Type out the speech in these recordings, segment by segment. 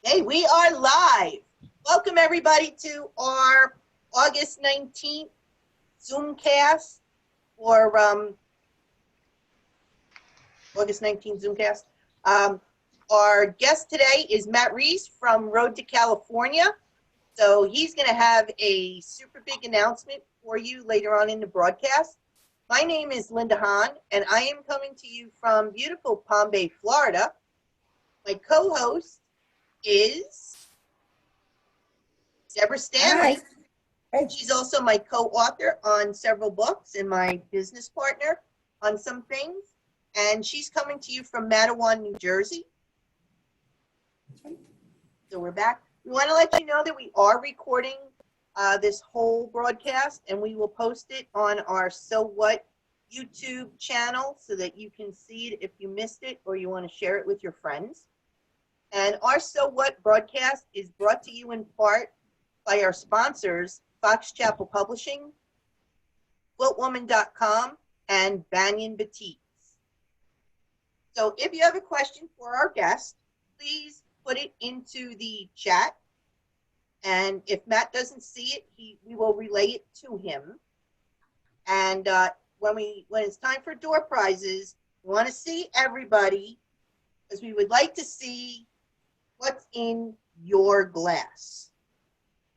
Hey, we are live. Welcome everybody to our August 19th Zoomcast or August 19th Zoomcast. Our guest today is Matt Reese from Road to California. So he's going to have a super big announcement for you later on in the broadcast. My name is Linda Hahn, and I am coming to you from beautiful Palm Bay, Florida. My co-host is Deborah Stanley. Hi. She's also my co-author on several books and my business partner on some things. And she's coming to you from Matawan, New Jersey. So we're back. We want to let you know that we are recording this whole broadcast, and we will post it on our So What YouTube channel so that you can see it if you missed it or you want to share it with your friends. And our So What broadcast is brought to you in part by our sponsors, Fox Chapel Publishing, quiltwoman.com, and Banyan Batiks. So if you have a question for our guest, please put it into the chat. And if Matt doesn't see it, we will relay it to him. And when it's time for door prizes, we want to see everybody because we would like to see what's in your glass.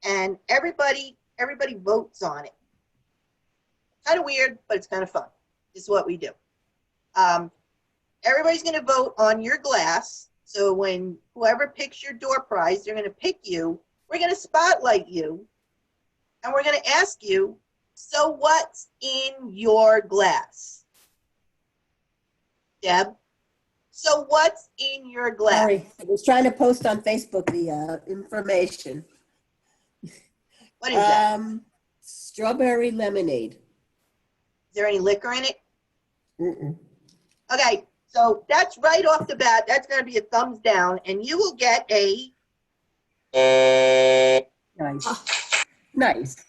And everybody votes on it. Kind of weird, but it's kind of fun. This is what we do. Everybody's going to vote on your glass. So when whoever picks your door prize, they're going to pick you. We're going to spotlight you. And we're going to ask you, so what's in your glass? Deb? So what's in your glass? Sorry, I was trying to post on Facebook the information. What is that? Strawberry lemonade. Is there any liquor in it? Mm-mm. Okay, so that's right off the bat. That's going to be a thumbs down, and you will get a... Nice. Nice.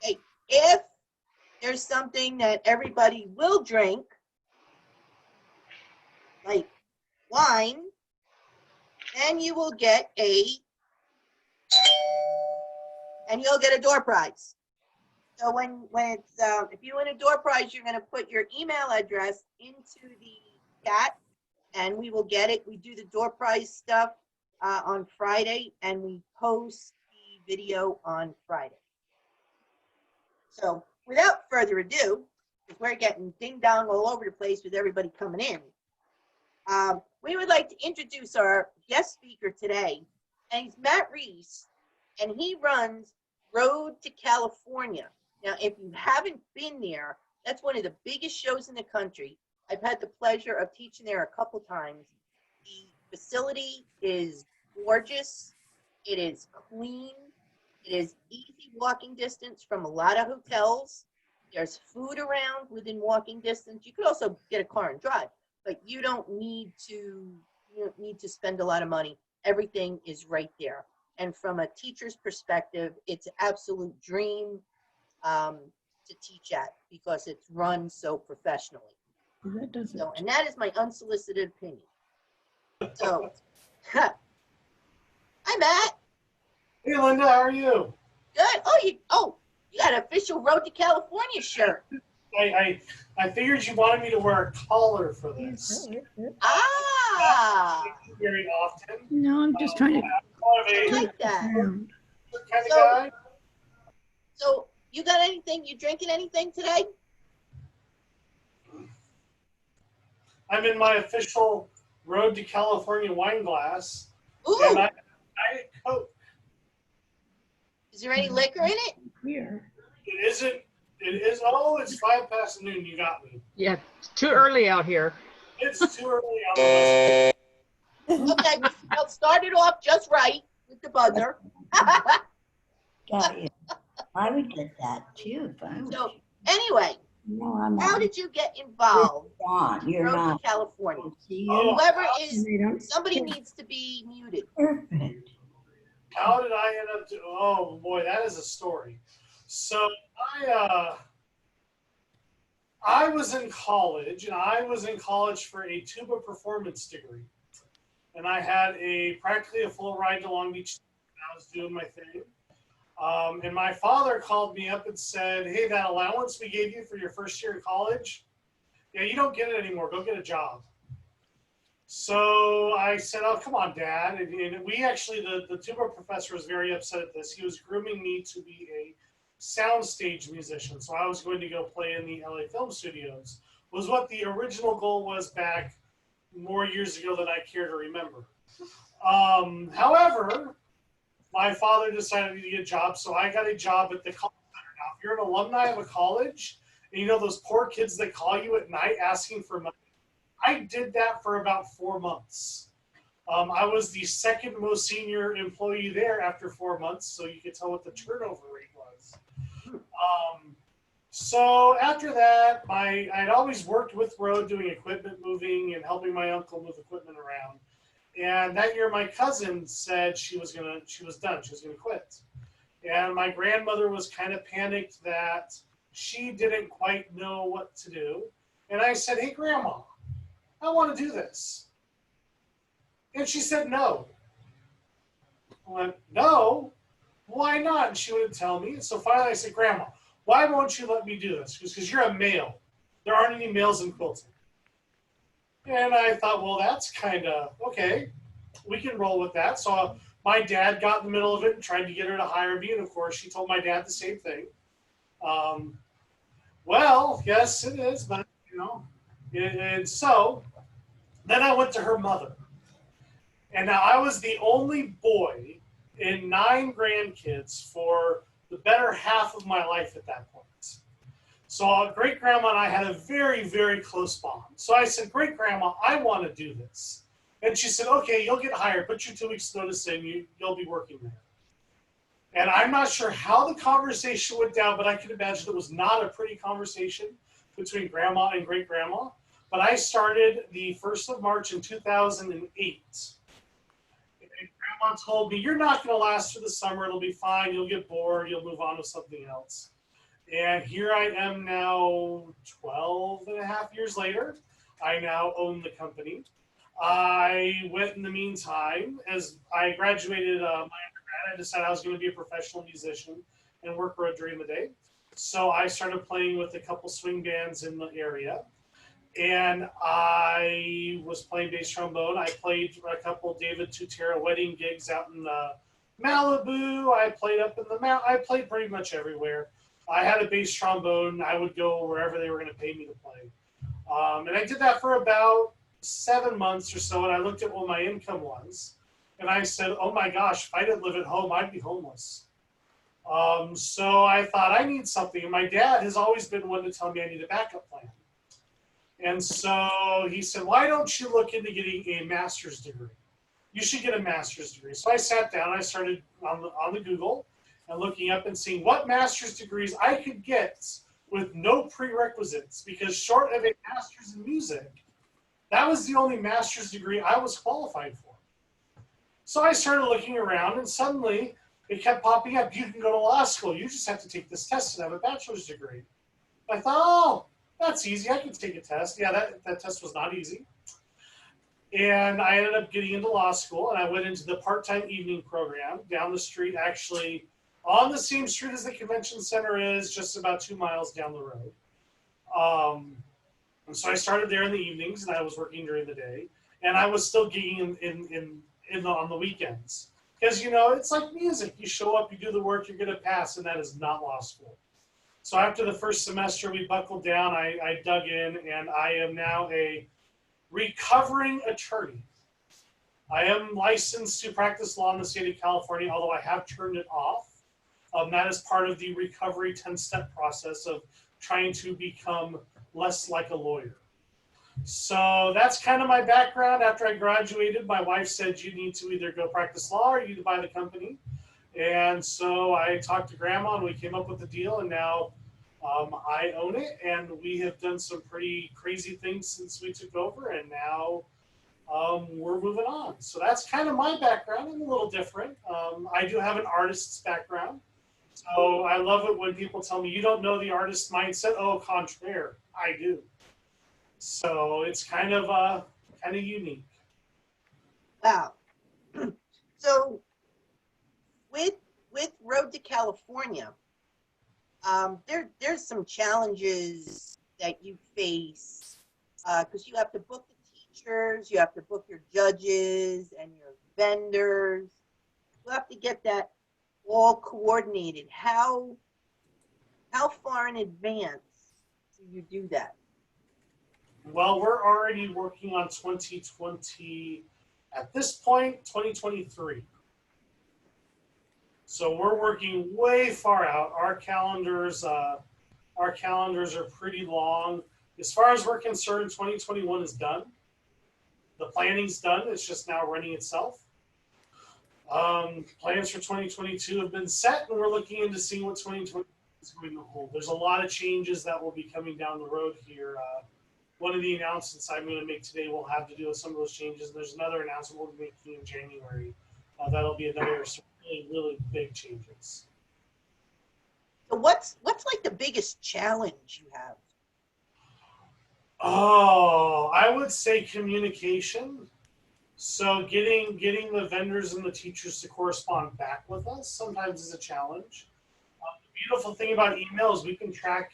Hey, if there's something that everybody will drink, like wine, then you will get you'll get a door prize. So when it's if you win a door prize, you're going to put your email address into the chat, and we will get it. We do the door prize stuff on Friday, and we post the video on Friday. So without further ado, because we're getting ding dong all over the place with everybody coming in, we would like to introduce our guest speaker today, and he's Matt Reese, and he runs Road to California. Now, if you haven't been there, that's one of the biggest shows in the country. I've had the pleasure of teaching there a couple times. The facility is gorgeous. It is clean. It is easy walking distance from a lot of hotels. There's food around within walking distance. You could also get a car and drive, but you don't need to spend a lot of money. Everything is right there. And from a teacher's perspective, it's an absolute dream to teach at because it's run so professionally. And that is my unsolicited opinion. So, hi Matt. Hey Linda, how are you? Good. You got an official Road to California shirt. I figured you wanted me to wear a collar for this. Ah. Very often. No, I'm just trying to. I like that. Kind of guy. So you got anything? You drinking anything today? I'm in my official Road to California wine glass. Ooh. And I Coke. Is there any liquor in it? Here. It isn't. It is. Oh, it's 5 past noon. You got me. Yeah, it's too early out here. It's too early on the list. Okay, I'll start it off just right with the buzzer. Got you. I would get that too. If I was So anyway, no, I'm how not. did you get involved You're in You're Road to not. California? See Oh. you. Whoever is, They don't- somebody needs to be muted. Perfect. How did I end up to? Oh boy, that is a story. So I was in college, and I was in college for a tuba performance degree. And I had practically a full ride to Long Beach. I was doing my thing. And my father called me up and said, hey, that allowance we gave you for your first year in college, yeah, you don't get it anymore. Go get a job. So I said, oh, come on, Dad. And we actually, the tuba professor was very upset at this. He was grooming me to be a soundstage musician. So I was going to go play in the LA film studios, was what the original goal was back more years ago than I care to remember. However, my father decided to get a job, so I got a job at the college center. Now, if you're an alumni of a college, and you know those poor kids that call you at night asking for money, I did that for about 4 months. I was the second most senior employee there after 4 months, so you could tell what the turnover rate was. So after that, I'd always worked with road doing equipment moving and helping my uncle move equipment around. And that year, my cousin said she was done. She was going to quit. And my grandmother was kind of panicked that she didn't quite know what to do. And I said, hey, Grandma, I want to do this. And she said, no. I went, no? Why not? And she wouldn't tell me. And so finally I said, Grandma, why won't you let me do this? Because you're a male. There aren't any males in quilting. And I thought, well, that's kind of, okay, we can roll with that. So my dad got in the middle of it and tried to get her to hire me. And of course, she told my dad the same thing. Well, yes, it is, but, you know. And so then I went to her mother. And now I was the only boy in 9 grandkids for the better half of my life at that point. So great-grandma and I had a very, very close bond. So I said, great-grandma, I want to do this. And she said, okay, you'll get hired. Put your 2 weeks notice in, you'll be working there. And I'm not sure how the conversation went down, but I can imagine it was not a pretty conversation between grandma and great-grandma. But I started the 1st of March in 2008. And grandma told me, you're not going to last through the summer. It'll be fine. You'll get bored. You'll move on to something else. And here I am now 12 and a half years later. I now own the company. I went in the meantime, as I graduated my undergrad, I decided I was going to be a professional musician and work road during the day. So I started playing with a couple swing bands in the area. And I was playing bass trombone. I played a couple David Tutera wedding gigs out in Malibu. I played up in the mountain. I played pretty much everywhere. I had a bass trombone. I would go wherever they were going to pay me to play. And I did that for about 7 months or so, and I looked at what my income was. And I said, oh my gosh, if I didn't live at home, I'd be homeless. So I thought, I need something. And my dad has always been one to tell me I need a backup plan. And so he said, why don't you look into getting a master's degree? You should get a master's degree. So I sat down, I started on the Google and looking up and seeing what master's degrees I could get with no prerequisites, because short of a master's in music, that was the only master's degree I was qualified for. So I started looking around, and suddenly it kept popping up. You can go to law school. You just have to take this test and have a bachelor's degree. I thought, oh, that's easy. I can take a test. Yeah, that test was not easy. And I ended up getting into law school, and I went into the part-time evening program down the street, actually on the same street as the convention center is, just about 2 miles down the road. And so I started there in the evenings, and I was working during the day, and I was still gigging on the weekends. Because, you know, it's like music. You show up, you do the work, you're going to pass, and that is not law school. So after the first semester, we buckled down, I dug in, and I am now a recovering attorney. I am licensed to practice law in the state of California, although I have turned it off. That is part of the recovery 10-step process of trying to become less like a lawyer. So that's kind of my background. After I graduated, my wife said, you need to either go practice law or you need to buy the company. And so I talked to Grandma, and we came up with a deal, and now I own it, and we have done some pretty crazy things since we took over, and now we're moving on. So that's kind of my background. I'm a little different. I do have an artist's background. So I love it when people tell me, you don't know the artist mindset. Oh, contraire, I do. So it's kind of unique. Wow. So with Road to California, there's some challenges that you face because you have to book the teachers, you have to book your judges and your vendors. You have to get that all coordinated. How far in advance do you do that? Well, we're already working on 2020, at this point, 2023. So we're working way far out. Our calendars are pretty long. As far as we're concerned, 2021 is done. The planning's done. It's just now running itself. Plans for 2022 have been set, and we're looking into seeing what 2020 is going to hold. There's a lot of changes that will be coming down the road here. One of the announcements I'm going to make today will have to do with some of those changes. There's another announcement we'll be making in January. That'll be another really, really big changes. So what's like the biggest challenge you have? Oh, I would say communication. So getting the vendors and the teachers to correspond back with us sometimes is a challenge. The beautiful thing about email is we can track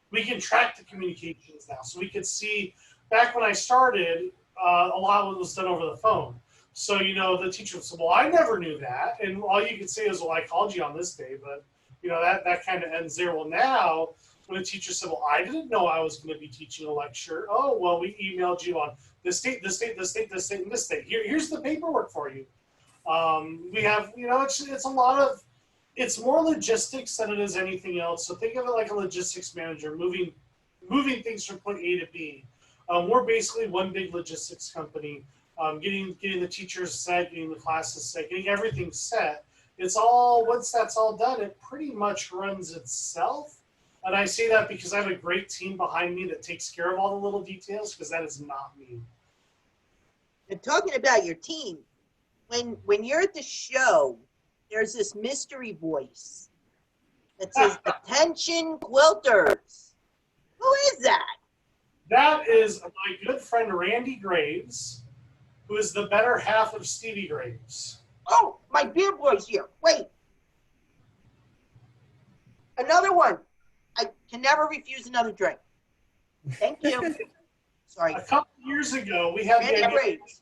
the communications now. So we could see, back when I started, a lot of it was done over the phone. So, the teacher would say, well, I never knew that. And all you could say is, well, I called you on this day, but, that kind of ends there. Well, now, when a teacher said, well, I didn't know I was going to be teaching a lecture. Oh, well, we emailed you on this date, this date, this date, this date, and this date. Here's the paperwork for you. We have, it's a lot of, it's more logistics than it is anything else. So think of it like a logistics manager moving things from point A to B. We're basically one big logistics company. Getting the teachers set, getting the classes set, getting everything set. Once that's all done, it pretty much runs itself. And I say that because I have a great team behind me that takes care of all the little details, because that is not me. And talking about your team, when you're at the show, there's this mystery voice that says, "Attention quilters." Who is that? That is my good friend Randy Graves, who is the better half of Stevie Graves. Oh, my beer boy's here. Wait. Another one. I can never refuse another drink. Thank you. Sorry. A couple years ago, we had Randy the idea. Graves.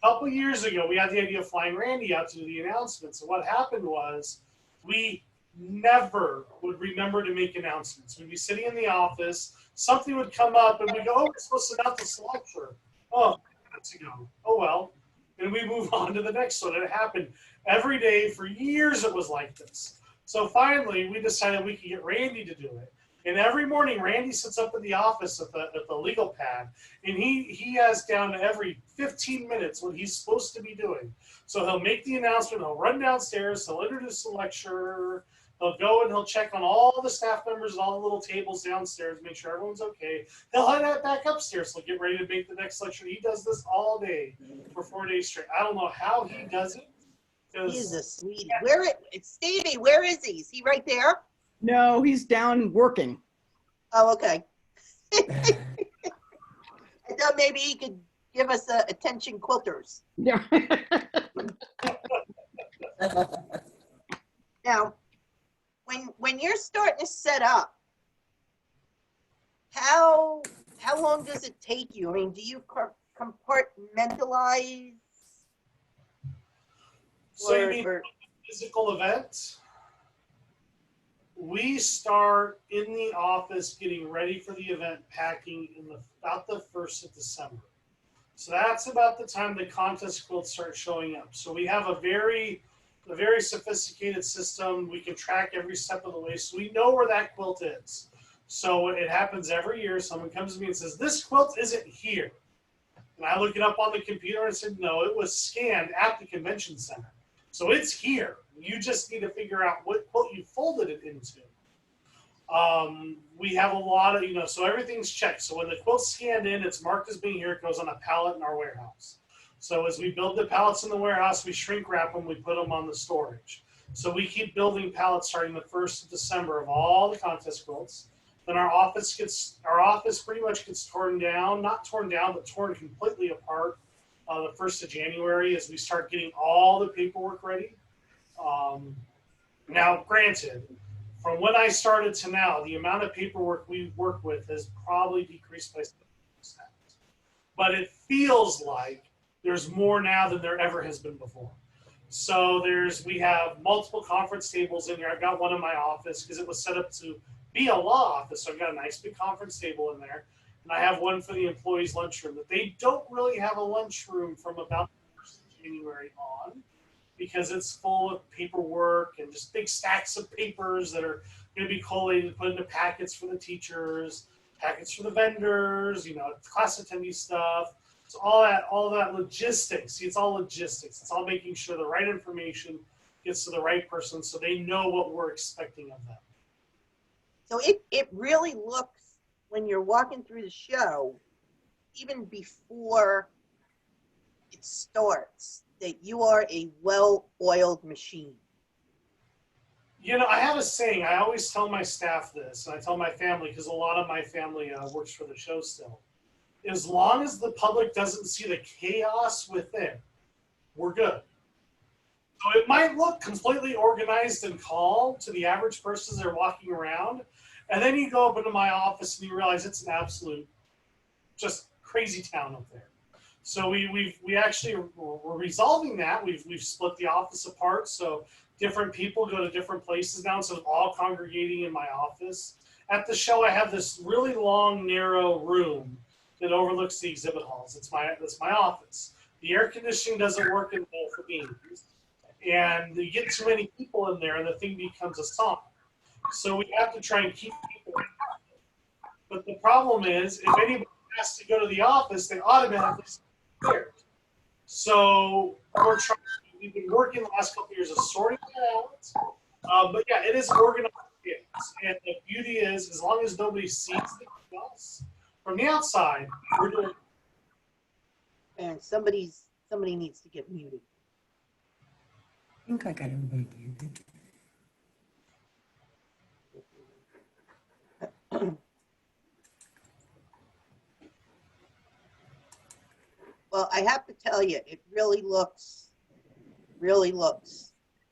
A couple years ago, we had the idea of flying Randy out to do the announcements. And what happened was, we never would remember to make announcements. We'd be sitting in the office, something would come up, and we'd go, "Oh, we're supposed to announce this lecture." Oh, minutes ago. Oh well. And we move on to the next one. It happened every day for years. It was like this. So finally, we decided we could get Randy to do it. And every morning, Randy sits up in the office at the legal pad, and he has down every 15 minutes what he's supposed to be doing. So he'll make the announcement, he'll run downstairs, he'll introduce the lecturer, he'll go and he'll check on all the staff members and all the little tables downstairs, make sure everyone's okay. He'll head back upstairs, he'll get ready to make the next lecture. He does this all day for 4 days straight. I don't know how he does it. He's a sweetie. It's Stevie. Where is he? Is he right there? No, he's down working. Oh, okay. I thought maybe he could give us attention quilters. Yeah. Now, when you're starting to set up, how long does it take you? I mean, do you compartmentalize? So you mean physical event? We start in the office getting ready for the event, packing about the 1st of December. So that's about the time the contest quilts start showing up. So we have a very sophisticated system. We can track every step of the way, so we know where that quilt is. So it happens every year. Someone comes to me and says, "This quilt isn't here." And I look it up on the computer and said, "No, it was scanned at the convention center. So it's here. You just need to figure out what quilt you folded it into." We have a lot of, so everything's checked. So when the quilt's scanned in, it's marked as being here. It goes on a pallet in our warehouse. So as we build the pallets in the warehouse, we shrink wrap them. We put them on the storage. So we keep building pallets starting the 1st of December of all the contest quilts. Then our office pretty much gets torn down, not torn down, but torn completely apart the 1st of January as we start getting all the paperwork ready. Now, granted, from when I started to now, the amount of paperwork we work with has probably decreased by 70%. But it feels like there's more now than there ever has been before. So we have multiple conference tables in here. I've got one in my office because it was set up to be a law office. So I've got a nice big conference table in there. And I have one for the employees' lunchroom. That they don't really have a lunchroom from about the 1st of January on, because it's full of paperwork and just big stacks of papers that are going to be collated, put into packets for the teachers, packets for the vendors, class attendee stuff. So all that logistics. See, it's all logistics. It's all making sure the right information gets to the right person so they know what we're expecting of them. So it really looks, when you're walking through the show, even before it starts, that you are a well-oiled machine. I have a saying. I always tell my staff this, and I tell my family, because a lot of my family works for the show still. As long as the public doesn't see the chaos within, we're good. So it might look completely organized and calm to the average person as they're walking around, and then you go up into my office and you realize it's an absolute just crazy town up there. So we actually we're resolving that. We've split the office apart, so different people go to different places now, so it's all congregating in my office. At the show, I have this really long, narrow room that overlooks the exhibit halls. It's my office. The air conditioning doesn't work in there for beans, and you get too many people in there, and the thing becomes a sauna. So we have to try and keep people in. But the problem is, if anybody has to go to the office, they automatically there. So we've been working the last couple of years of sorting that out. But yeah, it is organized. And the beauty is, as long as nobody sees the chaos from the outside, we're doing. And somebody needs to get muted. I think I got everybody muted. Well, I have to tell you, it really looks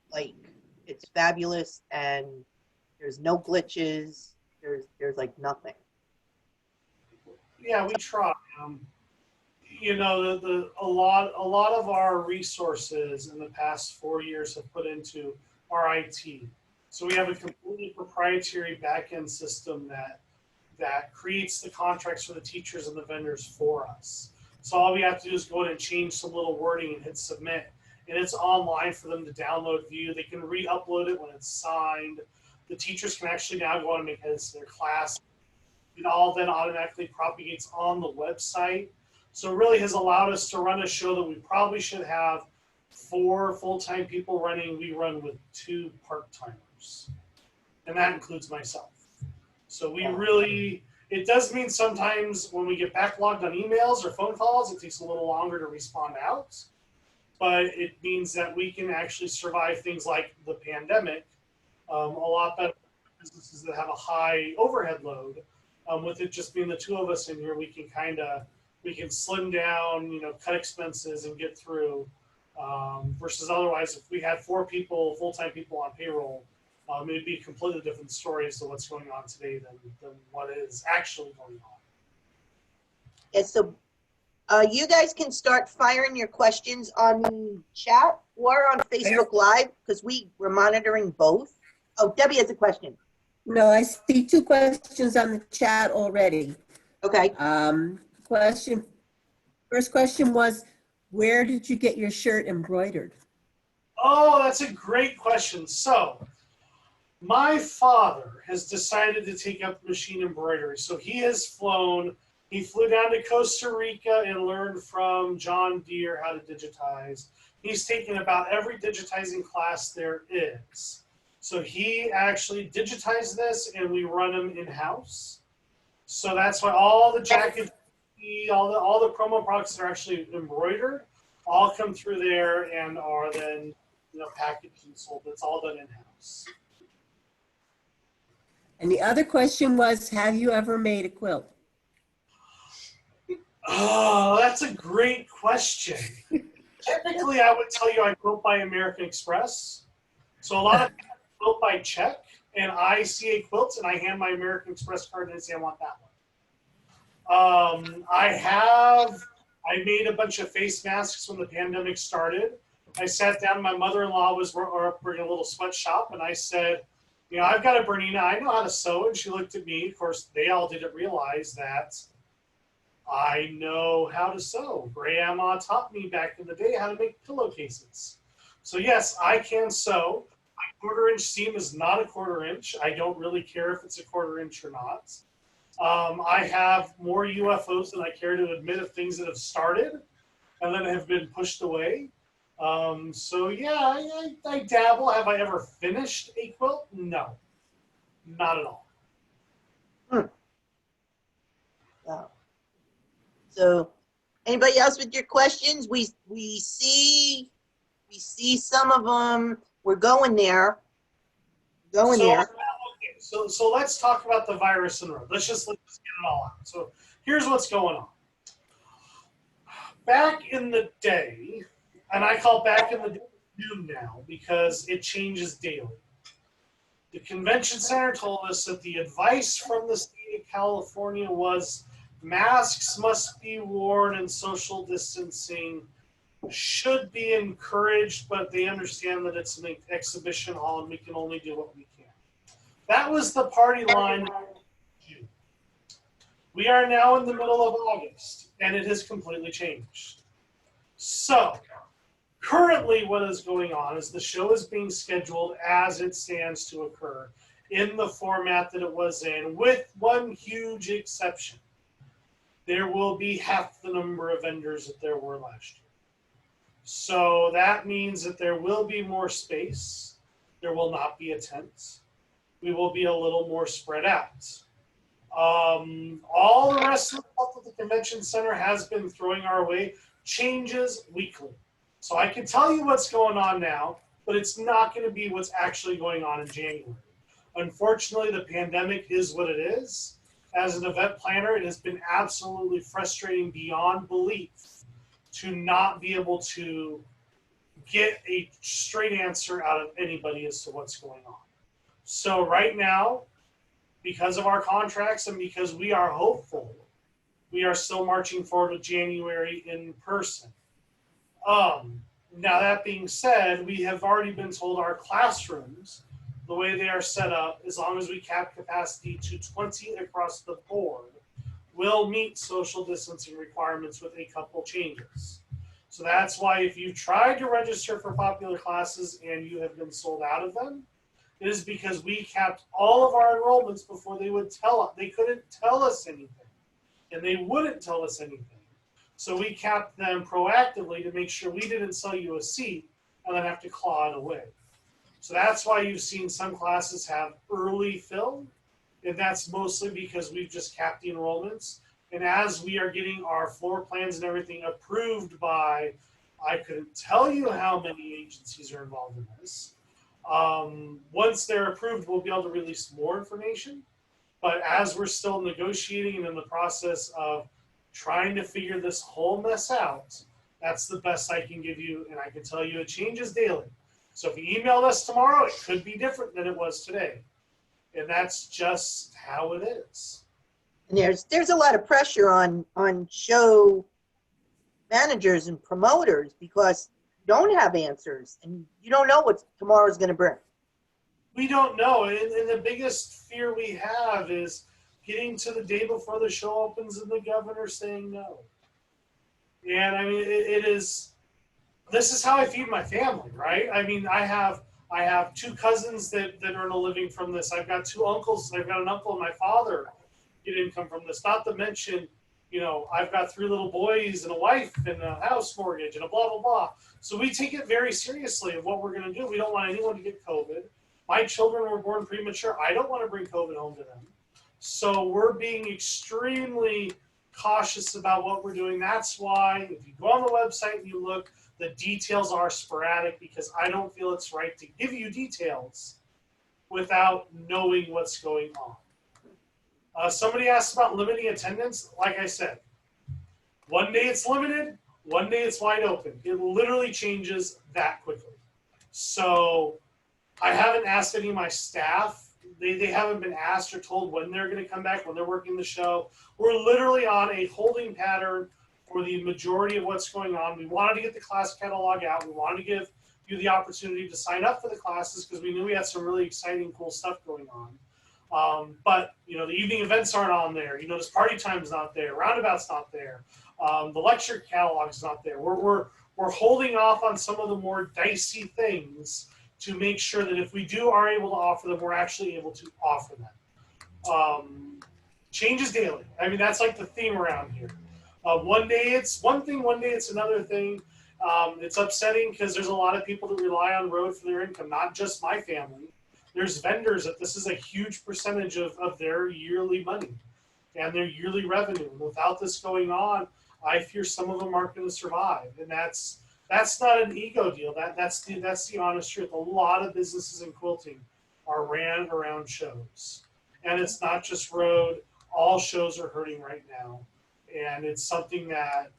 like it's fabulous, and there's no glitches. There's like nothing. Yeah, we try. A lot of our resources in the past 4 years have put into our IT. So we have a completely proprietary back-end system that creates the contracts for the teachers and the vendors for us. So all we have to do is go in and change some little wording and hit submit. And it's online for them to download, view. They can re-upload it when it's signed. The teachers can actually now go on and make edits to their class. It all then automatically propagates on the website. So it really has allowed us to run a show that we probably should have 4 full-time people running. We run with 2 part-timers. And that includes myself. So we really, it does mean sometimes when we get backlogged on emails or phone calls, it takes a little longer to respond out. But it means that we can actually survive things like the pandemic a lot better than businesses that have a high overhead load. With it just being the 2 of us in here, we can slim down, cut expenses and get through. Versus otherwise, if we had 4 people, full-time people on payroll, it'd be a completely different story as to what's going on today than what is actually going on. Yeah, so you guys can start firing your questions on the chat or on Facebook Live, because we're monitoring both. Oh, Debbie has a question. No, I see 2 questions on the chat already. Okay. First question was, where did you get your shirt embroidered? Oh, that's a great question. So my father has decided to take up machine embroidery. So he flew down to Costa Rica and learned from John Deere how to digitize. He's taken about every digitizing class there is. So he actually digitized this, and we run them in-house. So that's why all the jackets, all the promo products that are actually embroidered all come through there and are then packaged and sold. It's all done in-house. And the other question was, have you ever made a quilt? Oh, that's a great question. Typically, I would tell you I quilt by American Express. So a lot of people quilt by check, and I see a quilt and I hand my American Express card and I say I want that one. I made a bunch of face masks when the pandemic started. I sat down, my mother-in-law was working a little sweatshop, and I said, I've got a Bernina, I know how to sew, and she looked at me. Of course, they all didn't realize that I know how to sew. Grandma taught me back in the day how to make pillowcases. So yes, I can sew. My 1/4 inch seam is not a 1/4 inch. I don't really care if it's a 1/4 inch or not. I have more UFOs than I care to admit of things that have started and then have been pushed away. So yeah, I dabble. Have I ever finished a quilt? No, not at all. So, anybody else with your questions? We see some of them. We're going there. So let's talk about the virus and road. Let's just get it all out. So here's what's going on. Back in the day, and I call back in the day new now because it changes daily. The convention center told us that the advice from the state of California was masks must be worn and social distancing should be encouraged, but they understand that it's an exhibition hall and we can only do what we can. That was the party line. We are now in the middle of August, and it has completely changed. So, currently what is going on is the show is being scheduled as it stands to occur in the format that it was in, with one huge exception. There will be half the number of vendors that there were last year. So that means that there will be more space. There will not be a tent. We will be a little more spread out. All the rest of the stuff that the convention center has been throwing our way changes weekly. So I can tell you what's going on now, but it's not going to be what's actually going on in January. Unfortunately, the pandemic is what it is. As an event planner, it has been absolutely frustrating beyond belief to not be able to get a straight answer out of anybody as to what's going on. So right now, because of our contracts and because we are hopeful, we are still marching forward with January in person. Now that being said, we have already been told our classrooms, the way they are set up, as long as we cap capacity to 20 across the board, will meet social distancing requirements with a couple changes. So that's why if you tried to register for popular classes and you have been sold out of them, it is because we capped all of our enrollments before they would tell us. They couldn't tell us anything, and they wouldn't tell us anything. So we capped them proactively to make sure we didn't sell you a seat and then have to claw it away. So that's why you've seen some classes have early fill, and that's mostly because we've just capped the enrollments. And as we are getting our floor plans and everything approved by, I couldn't tell you how many agencies are involved in this. Once they're approved, we'll be able to release more information. But as we're still negotiating and in the process of trying to figure this whole mess out, that's the best I can give you. And I can tell you it changes daily. So if you email us tomorrow, it could be different than it was today. And that's just how it is. And there's a lot of pressure on show managers and promoters because you don't have answers and you don't know what tomorrow's going to bring. We don't know. And the biggest fear we have is getting to the day before the show opens and the governor saying no. And I mean, this is how I feed my family, right? I mean, I have 2 cousins that earn a living from this. I've got 2 uncles. I've got an uncle and my father get income from this. Not to mention, I've got 3 little boys and a wife and a house mortgage and a blah, blah, blah. So we take it very seriously of what we're going to do. We don't want anyone to get COVID. My children were born premature. I don't want to bring COVID home to them. So we're being extremely cautious about what we're doing. That's why if you go on the website and you look, the details are sporadic because I don't feel it's right to give you details without knowing what's going on. Somebody asked about limiting attendance. Like I said, one day it's limited, one day it's wide open. It literally changes that quickly. So I haven't asked any of my staff. They haven't been asked or told when they're going to come back, when they're working the show. We're literally on a holding pattern for the majority of what's going on. We wanted to get the class catalog out. We wanted to give you the opportunity to sign up for the classes because we knew we had some really exciting, cool stuff going on. But, you know, the evening events aren't on there. You notice party time's not there. Roundabout's not there. The lecture catalog's not there. We're holding off on some of the more dicey things to make sure that if we are able to offer them, we're actually able to offer them. Changes daily. I mean, that's like the theme around here. One day it's one thing, one day it's another thing. It's upsetting because there's a lot of people that rely on road for their income, not just my family. There's vendors that this is a huge percentage of their yearly money and their yearly revenue. And without this going on, I fear some of them aren't going to survive. And that's not an ego deal. That's the honest truth. A lot of businesses in quilting are ran around shows. And it's not just road. All shows are hurting right now. And it's something that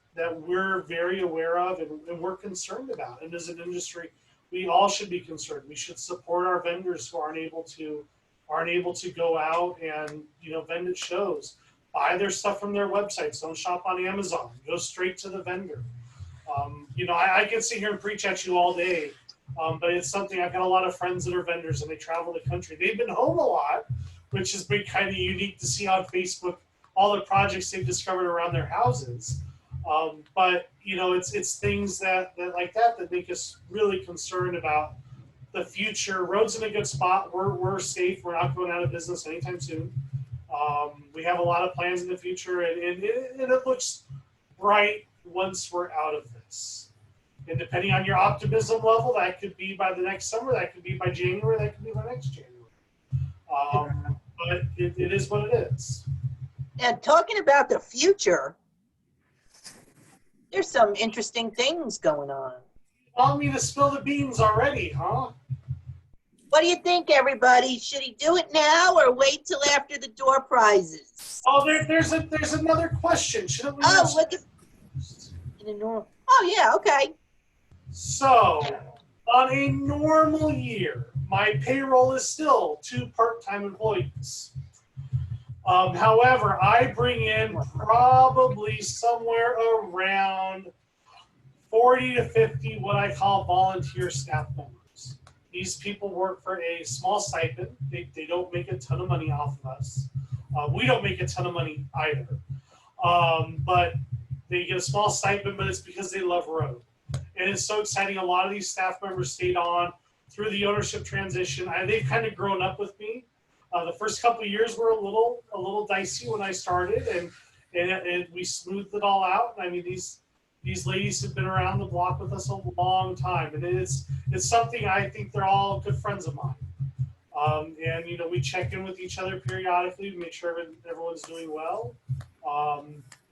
we're very aware of and we're concerned about. And as an industry, we all should be concerned. We should support our vendors who aren't able to go out and, you know, vend at shows. Buy their stuff from their websites. Don't shop on Amazon. Go straight to the vendor. You know, I can sit here and preach at you all day, but it's something. I've got a lot of friends that are vendors and they travel the country. They've been home a lot, which has been kind of unique to see on Facebook all the projects they've discovered around their houses. But you know, it's things that make us really concerned about the future. Road's in a good spot. We're safe. We're not going out of business anytime soon. We have a lot of plans in the future, and it looks bright once we're out of this. And depending on your optimism level, that could be by the next summer, that could be by January, that could be by next January. But it is what it is. And talking about the future, there's some interesting things going on. You want me to spill the beans already, huh? What do you think, everybody? Should he do it now or wait till after the door prizes? Oh, there's another question. Shouldn't we? Oh, look at oh, yeah, okay. So, on a normal year, my payroll is still 2 part-time employees. However, I bring in probably somewhere around 40 to 50 what I call volunteer staff members. These people work for a small stipend. They don't make a ton of money off of us. We don't make a ton of money either. But they get a small stipend, but it's because they love road. And it's so exciting. A lot of these staff members stayed on through the ownership transition. They've kind of grown up with me. The first couple of years were a little dicey when I started, and we smoothed it all out. I mean, these ladies have been around the block with us a long time, and it's something. I think they're all good friends of mine. And you know, we check in with each other periodically to make sure everyone's doing well.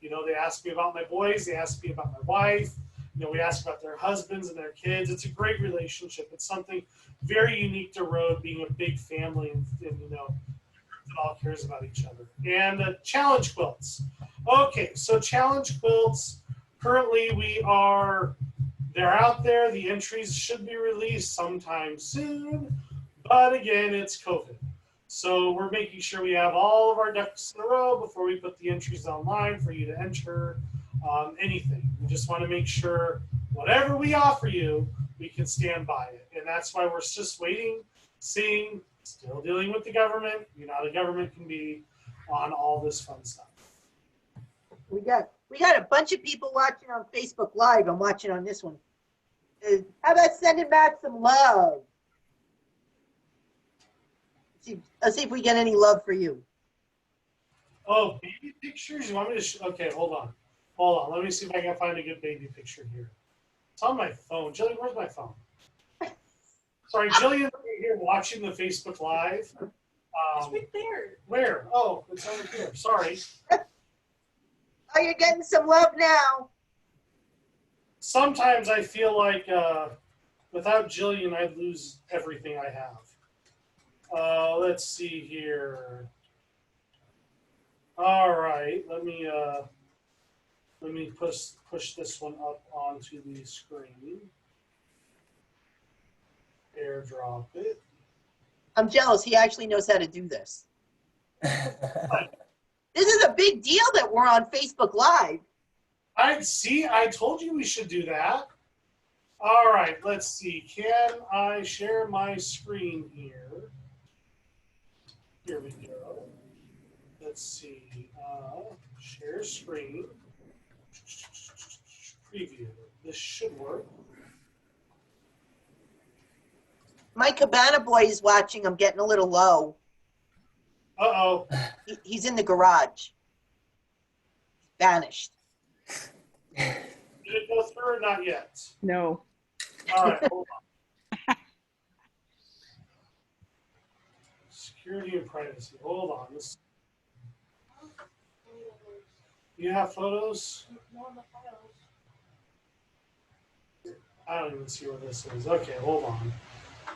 You know, they ask me about my boys, they ask me about my wife. You know, we ask about their husbands and their kids. It's a great relationship. It's something very unique to Road, being a big family and you know, that all cares about each other. And challenge quilts. Okay, so challenge quilts. Currently, they're out there. The entries should be released sometime soon. But again, it's COVID. So we're making sure we have all of our ducks in a row before we put the entries online for you to enter anything. We just want to make sure whatever we offer you, we can stand by it. And that's why we're just waiting, seeing, still dealing with the government. You know how the government can be on all this fun stuff. We got a bunch of people watching on Facebook Live. I'm watching on this one. How about sending back some love? Let's see if we get any love for you. Oh, baby pictures? You want me to? Okay, hold on. Let me see if I can find a good baby picture here. It's on my phone. Jillian, where's my phone? Sorry, Jillian's right here watching the Facebook Live. It's right there. Where? Oh, it's over here. Sorry. Oh, you're getting some love now. Sometimes I feel like without Jillian, I'd lose everything I have. Let's see here. All right, let me push this one up onto the screen. AirDrop it. I'm jealous. He actually knows how to do this. This is a big deal that we're on Facebook Live. I told you we should do that. All right, let's see. Can I share my screen here? Here we go. Let's see. Share screen. Preview. This should work. My Cabana boy is watching. I'm getting a little low. Uh-oh. He's in the garage. Vanished. Did it go through or not yet? No. All right, hold on. Security and privacy. Hold on. You have photos? I don't even see what this is. Okay, hold on.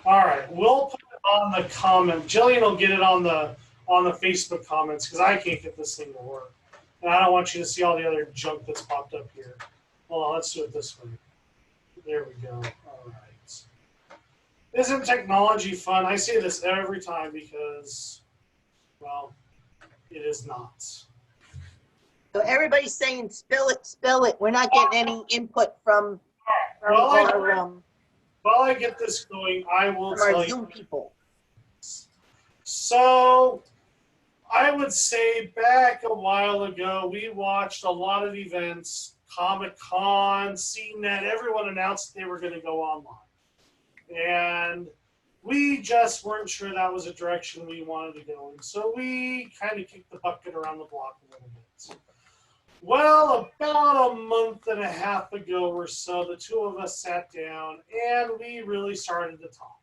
All right, we'll put it on the comment. Jillian will get it on the Facebook comments because I can't get this thing to work. And I don't want you to see all the other junk that's popped up here. Hold on, let's do it this way. There we go. All right. Isn't technology fun? I say this every time because, well, it is not. So everybody's saying, spill it, spill it. We're not getting any input from While I our get this going, I will from our tell you. Zoom people. So, I would say back a while ago, we watched a lot of events, Comic-Con, CNET, everyone announced they were going to go online. And we just weren't sure that was a direction we wanted to go in. So we kind of kicked the bucket around the block a little bit. Well, about a month and a half ago or so, the two of us sat down and we really started to talk.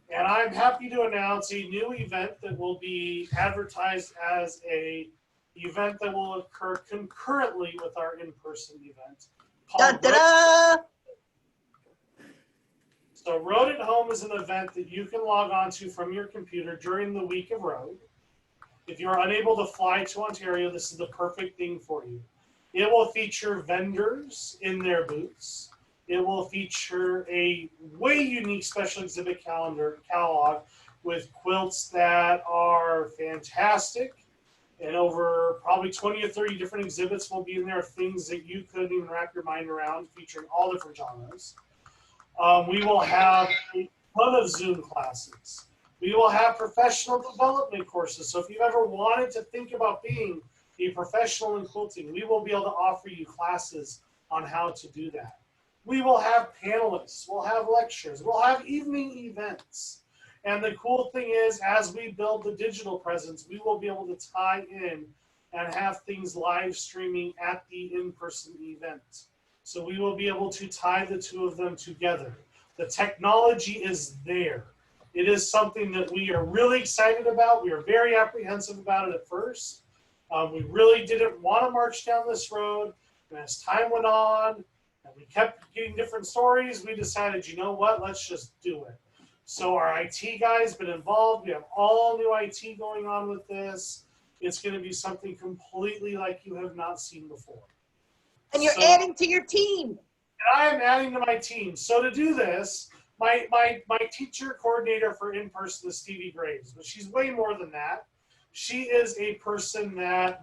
And I'm happy to announce a new event that will be advertised as a event that will occur concurrently with our in-person event. Dun, da, da. So Road at Home is an event that you can log on to from your computer during the week of Road. If you're unable to fly to Ontario, this is the perfect thing for you. It will feature vendors in their booths. It will feature a way unique special exhibit catalog with quilts that are fantastic. And over probably 20 or 30 different exhibits will be in there, things that you couldn't even wrap your mind around, featuring all different genres. We will have a ton of Zoom classes. We will have professional development courses. So if you've ever wanted to think about being a professional in quilting, we will be able to offer you classes on how to do that. We will have panelists. We'll have lectures. We'll have evening events. And the cool thing is, as we build the digital presence, we will be able to tie in and have things live streaming at the in-person event. So we will be able to tie the two of them together. The technology is there. It is something that we are really excited about. We are very apprehensive about it at first. We really didn't want to march down this road. And as time went on, and we kept getting different stories, we decided, you know what, let's just do it. So our IT guy's been involved. We have all new IT going on with this. It's going to be something completely like you have not seen before. And you're adding to your team. And I am adding to my team. So to do this, my teacher coordinator for in-person is Stevie Graves, but she's way more than that. She is a person that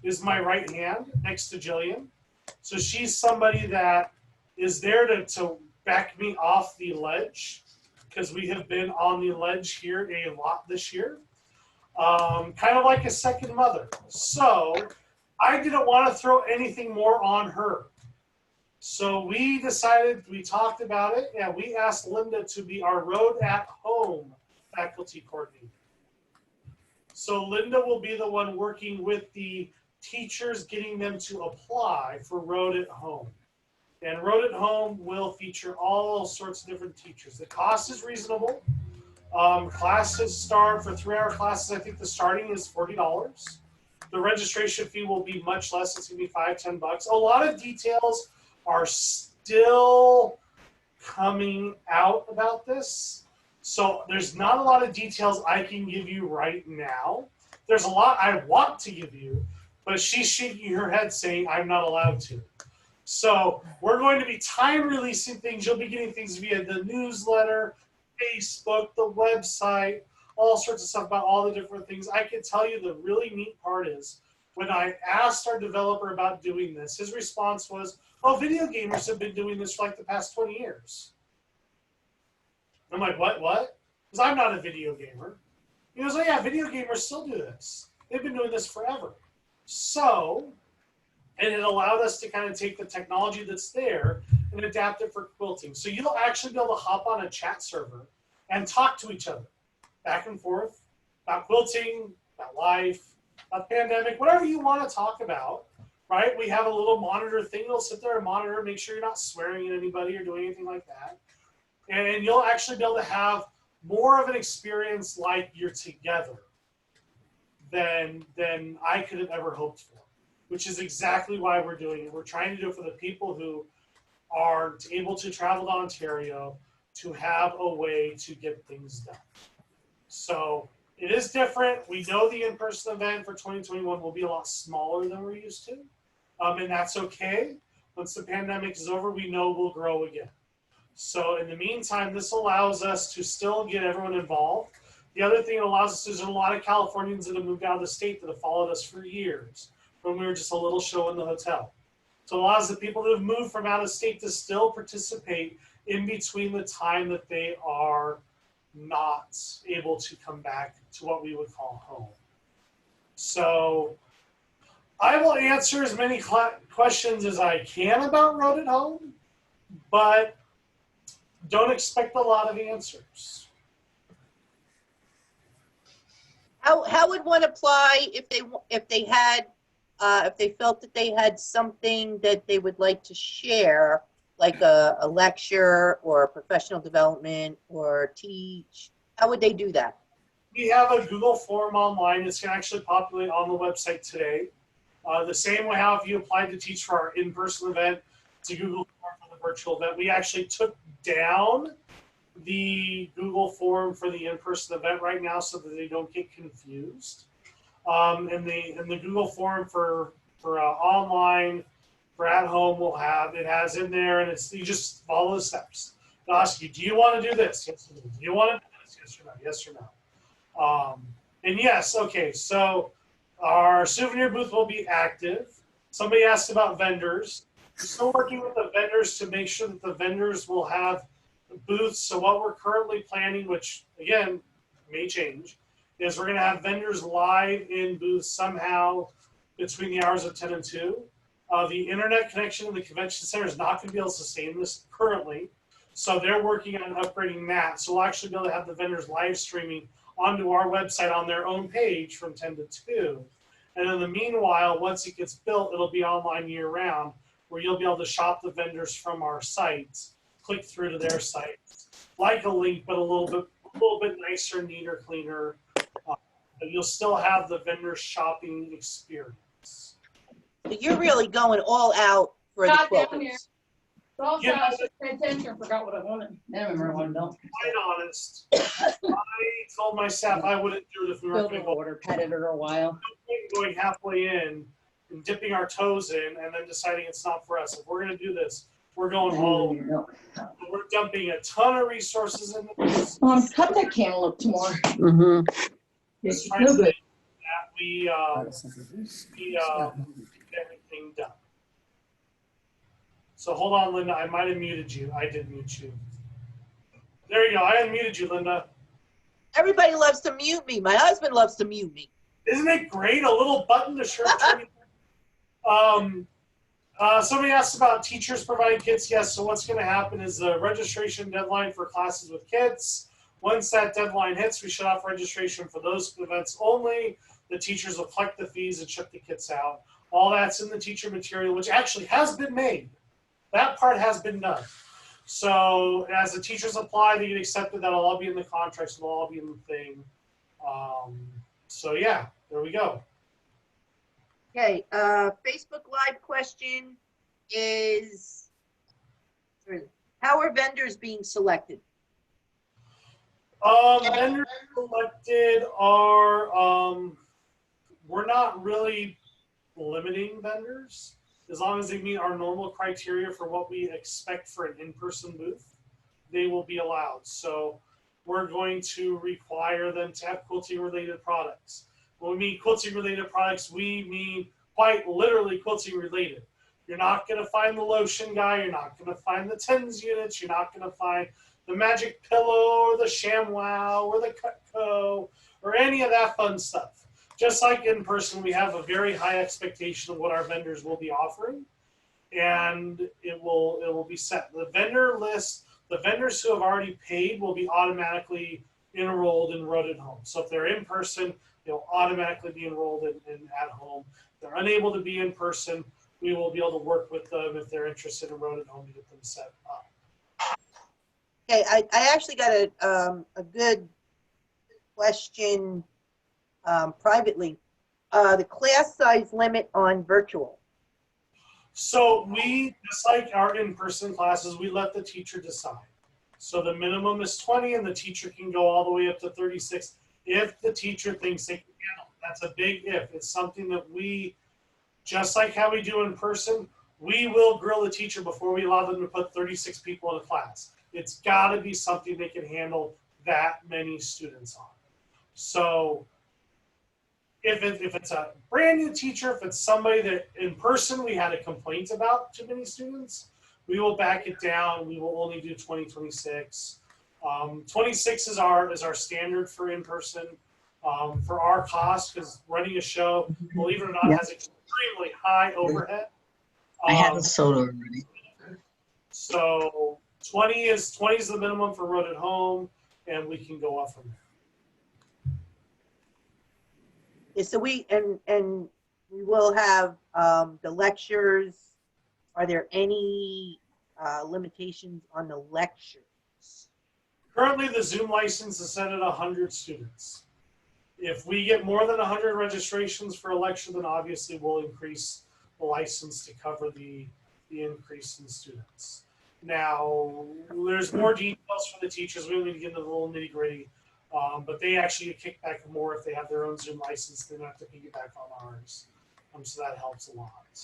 is my right hand next to Jillian. So she's somebody that is there to back me off the ledge, because we have been on the ledge here a lot this year. Kind of like a second mother. So I didn't want to throw anything more on her. So we decided, we talked about it, and we asked Linda to be our Road at Home faculty coordinator. So Linda will be the one working with the teachers, getting them to apply for Road at Home. And Road at Home will feature all sorts of different teachers. The cost is reasonable. Classes start for 3-hour classes. I think the starting is $40. The registration fee will be much less. It's going to be $5-10. A lot of details are still coming out about this. So there's not a lot of details I can give you right now. There's a lot I want to give you, but she's shaking her head saying I'm not allowed to. So we're going to be time releasing things. You'll be getting things via the newsletter, Facebook, the website, all sorts of stuff about all the different things. I can tell you the really neat part is when I asked our developer about doing this, his response was, oh, video gamers have been doing this for like the past 20 years. I'm like, what? Because I'm not a video gamer. He goes, oh yeah, video gamers still do this. They've been doing this forever. So, and it allowed us to kind of take the technology that's there and adapt it for quilting. So you'll actually be able to hop on a chat server and talk to each other back and forth about quilting, about life, about the pandemic, whatever you want to talk about, right? We have a little monitor thing. It'll sit there and monitor, make sure you're not swearing at anybody or doing anything like that. And you'll actually be able to have more of an experience like you're together than I could have ever hoped for, which is exactly why we're doing it. We're trying to do it for the people who aren't able to travel to Ontario to have a way to get things done. So it is different. We know the in-person event for 2021 will be a lot smaller than we're used to, and that's okay. Once the pandemic is over, we know we'll grow again. So in the meantime, this allows us to still get everyone involved. The other thing it allows us is there's a lot of Californians that have moved out of the state that have followed us for years when we were just a little show in the hotel. So it allows the people that have moved from out of state to still participate in between the time that they are not able to come back to what we would call home. So I will answer as many questions as I can about Road at Home, but don't expect a lot of answers. How would one apply if they felt that they had something that they would like to share, like a lecture or professional development or teach? How would they do that? We have a Google form online. It's going to actually populate on the website today. The same way how if you applied to teach for our in-person event, it's a Google form for the virtual event. We actually took down the Google form for the in-person event right now so that they don't get confused. And the Google form for online, for at home, it has in there, and you just follow the steps. They'll ask you, do you want to do this? Yes or no. Do you want to do this? Yes or no. Yes or no. And yes, okay, so our souvenir booth will be active. Somebody asked about vendors. We're still working with the vendors to make sure that the vendors will have booths. So what we're currently planning, which again may change, is we're going to have vendors live in booths somehow between the hours of 10 and 2. The internet connection in the convention center is not going to be able to sustain this currently. So they're working on upgrading that. So we'll actually be able to have the vendors live streaming onto our website on their own page from 10 to 2. And in the meanwhile, once it gets built, it'll be online year round, where you'll be able to shop the vendors from our site, click through to their site, like a link, but a little bit nicer, neater, cleaner. But you'll still have the vendor shopping experience. So you're really going all out for the Got down here. quilters. Also, I just paid attention, forgot what I wanted. I don't remember what I don't. Quite honest, I told my staff I wouldn't do it if we weren't going to go. Order, petted her a while. Going halfway in and dipping our toes in and then deciding it's not for us. If we're going to do this, we're going all over. We're dumping a ton of resources into this. Cut that cantaloupe tomorrow. Mm-hmm. Just trying to make that we get everything done. So hold on, Linda. I might have muted you. I did mute you. There you go. I unmuted you, Linda. Everybody loves to mute me. My husband loves to mute me. Isn't it great? A little button to shirt. Somebody asked about teachers providing kits. Yes, so what's going to happen is the registration deadline for classes with kits. Once that deadline hits, we shut off registration for those events only. The teachers will collect the fees and ship the kits out. All that's in the teacher material, which actually has been made. That part has been done. So as the teachers apply, they get accepted. That'll all be in the contracts. It'll all be in the thing. So yeah, there we go. Okay, Facebook Live question is, how are vendors being selected? Vendors selected are, we're not really limiting vendors as long as they meet our normal criteria for what we expect for an in-person booth. They will be allowed. So we're going to require them to have quilting-related products. When we mean quilting-related products, we mean quite literally quilting-related. You're not going to find the lotion guy. You're not going to find the TENS units. You're not going to find the magic pillow or the ShamWow or the Cutco or any of that fun stuff. Just like in person, we have a very high expectation of what our vendors will be offering, and it will be set. The vendor list, the vendors who have already paid will be automatically enrolled in Road at Home. So if they're in person, they'll automatically be enrolled in at home. If they're unable to be in person, we will be able to work with them if they're interested in Road at Home to get them set up. Okay, I actually got a good question privately. The class size limit on virtual. So we, just like our in-person classes, we let the teacher decide. So the minimum is 20 and the teacher can go all the way up to 36 if the teacher thinks they can handle it. That's a big if. It's something that we, just like how we do in person, we will grill the teacher before we allow them to put 36 people in a class. It's got to be something they can handle that many students on. So if it's a brand new teacher, if it's somebody that in person we had a complaint about too many students, we will back it down. We will only do 20, 26. 26 is our standard for in person. For our cost, because running a show, believe it or not, has extremely high overhead. I had the soda already. So 20 is the minimum for Road at Home, and we can go up from there. Yeah, so we will have the lectures. Are there any limitations on the lectures? Currently, the Zoom license is set at 100 students. If we get more than 100 registrations for a lecture, then obviously we'll increase the license to cover the increase in students. Now, there's more details for the teachers. We don't need to get into the little nitty gritty, but they actually get kickback more if they have their own Zoom license. They don't have to piggyback on ours. So that helps a lot.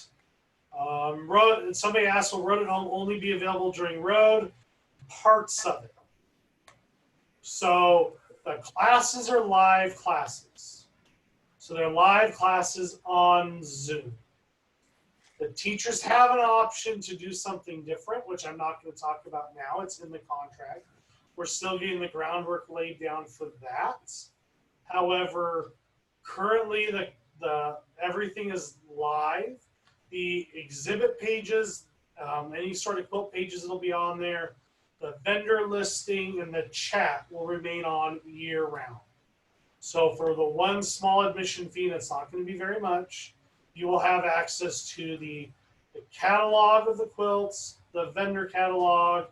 Somebody asked, will Road at Home only be available during Road? Parts of it. So the classes are live classes. So they're live classes on Zoom. The teachers have an option to do something different, which I'm not going to talk about now. It's in the contract. We're still getting the groundwork laid down for that. However, currently the everything is live. The exhibit pages, any sort of quilt pages that'll be on there, the vendor listing and the chat will remain on year round. So for the one small admission fee, that's not going to be very much, you will have access to the catalog of the quilts, the vendor catalog,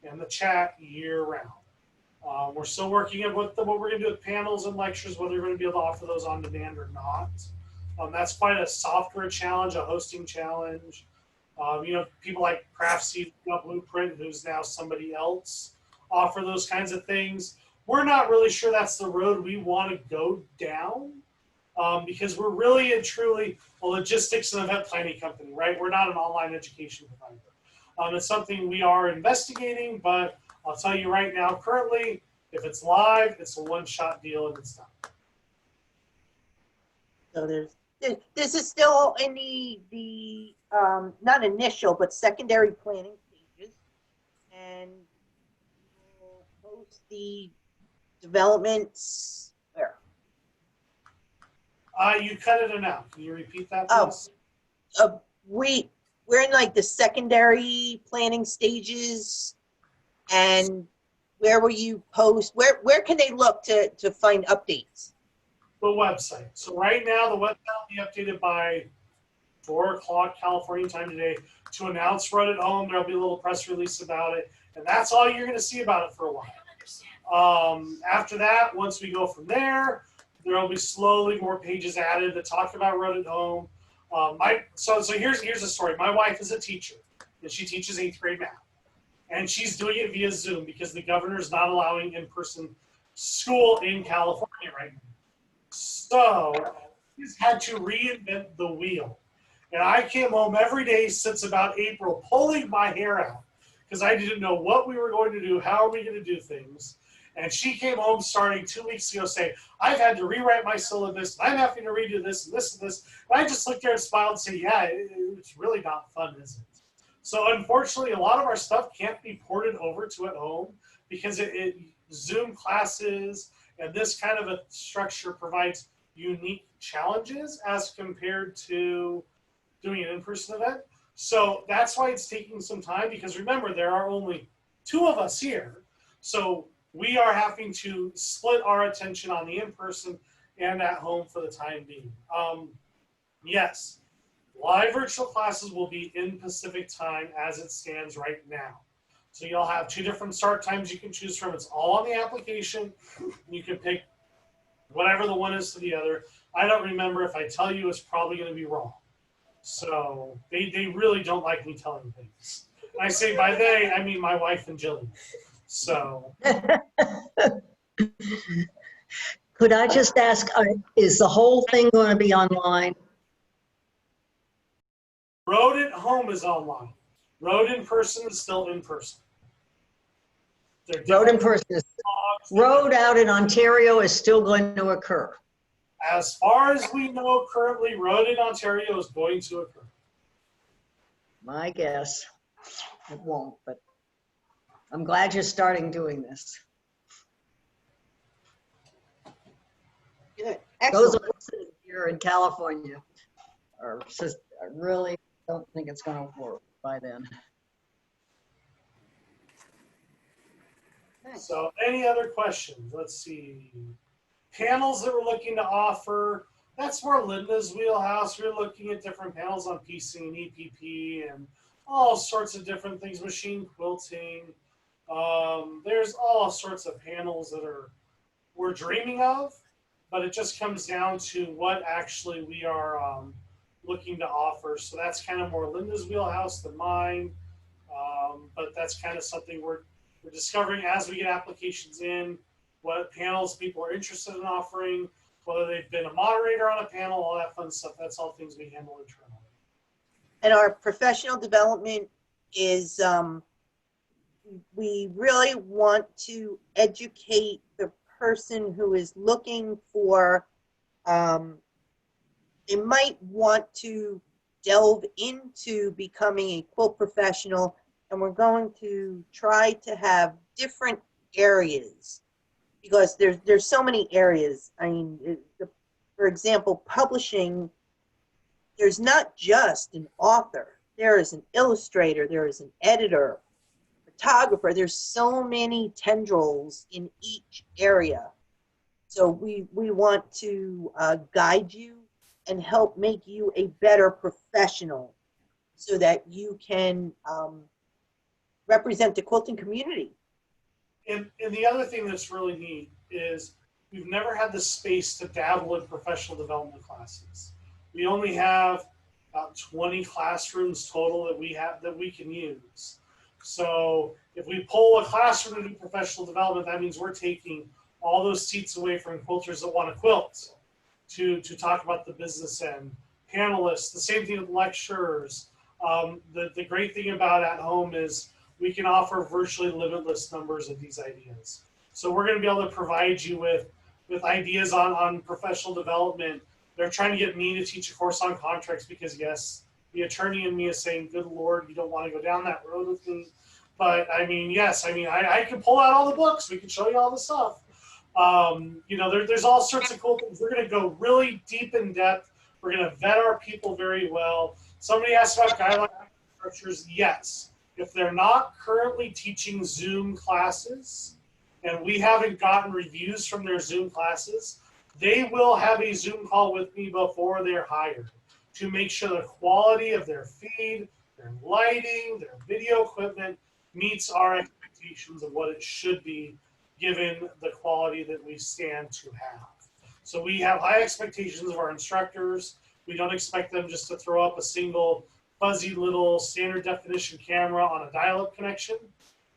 and the chat year round. We're still working on what we're going to do with panels and lectures, whether we're going to be able to offer those on demand or not. That's quite a software challenge, a hosting challenge. People like Craftseed, Blueprint, who's now somebody else, offer those kinds of things. We're not really sure that's the road we want to go down because we're really and truly a logistics and event planning company, right? We're not an online education provider. It's something we are investigating, but I'll tell you right now, currently, if it's live, it's a one-shot deal and it's done. So this is still in the not initial but secondary planning stages, and we'll post the developments where? You cut it out. Can you repeat that, please? We're in like the secondary planning stages, and where will you post? Where can they look to find updates? The website. So right now, the website will be updated by 4 o'clock California time today to announce Road at Home. There'll be a little press release about it, and that's all you're going to see about it for a while. After that, once we go from there, there will be slowly more pages added that talk about Road at Home. So here's the story. My wife is a teacher, and she teaches 8th grade math. And she's doing it via Zoom because the governor's not allowing in-person school in California right now. So she's had to reinvent the wheel. And I came home every day since about April pulling my hair out because I didn't know what we were going to do, how are we going to do things. And she came home starting 2 weeks ago saying, I've had to rewrite my syllabus, and I'm having to redo this and this and this. And I just looked there and smiled and said, yeah, it's really not fun, is it? So unfortunately, a lot of our stuff can't be ported over to at home because Zoom classes and this kind of a structure provides unique challenges as compared to doing an in-person event. So that's why it's taking some time because remember, there are only 2 of us here. So we are having to split our attention on the in-person and at home for the time being. Yes, live virtual classes will be in Pacific time as it stands right now. So you'll have 2 different start times you can choose from. It's all on the application. You can pick whatever the one is to the other. I don't remember. If I tell you, it's probably going to be wrong. So they really don't like me telling things. And I say by they, I mean my wife and Jillian. So. Could I just ask, is the whole thing going to be online? Road at home is online. Road in person is still in person. Road in person is, road out in Ontario is still going to occur. As far as we know currently, road in Ontario is going to occur. My guess, it won't, but I'm glad you're starting doing this. Good. Those Excellent. of us here in California are just, I really don't think it's going to work by then. Nice. So any other questions? Let's see. Panels that we're looking to offer, that's more Linda's wheelhouse. We're looking at different panels on PC and EPP and all sorts of different things, machine quilting. There's all sorts of panels that we're dreaming of, but it just comes down to what actually we are looking to offer. So that's kind of more Linda's wheelhouse than mine, but that's kind of something we're discovering as we get applications in, what panels people are interested in offering, whether they've been a moderator on a panel, all that fun stuff. That's all things we handle internally. And our professional development is, we really want to educate the person who is looking for, they might want to delve into becoming a quilt professional, and we're going to try to have different areas because there's so many areas. I mean, for example, publishing, there's not just an author. There is an illustrator, there is an editor, photographer. There's so many tendrils in each area. So we want to guide you and help make you a better professional so that you can represent the quilting community. And the other thing that's really neat is we've never had the space to dabble in professional development classes. We only have about 20 classrooms total that we can use. So if we pull a classroom to do professional development, that means we're taking all those seats away from quilters that want to quilt to talk about the business end. Panelists, the same thing with lecturers. The great thing about At Home is we can offer virtually limitless numbers of these ideas. So we're going to be able to provide you with ideas on professional development. They're trying to get me to teach a course on contracts because, yes, the attorney in me is saying, good Lord, you don't want to go down that road with me. But I mean, yes, I mean, I can pull out all the books. We can show you all the stuff. You know, there's all sorts of cool things. We're going to go really deep in depth. We're going to vet our people very well. Somebody asked about guideline structures. Yes. If they're not currently teaching Zoom classes and we haven't gotten reviews from their Zoom classes, they will have a Zoom call with me before they're hired to make sure the quality of their feed, their lighting, their video equipment meets our expectations of what it should be given the quality that we stand to have. So we have high expectations of our instructors. We don't expect them just to throw up a single fuzzy little standard definition camera on a dial-up connection,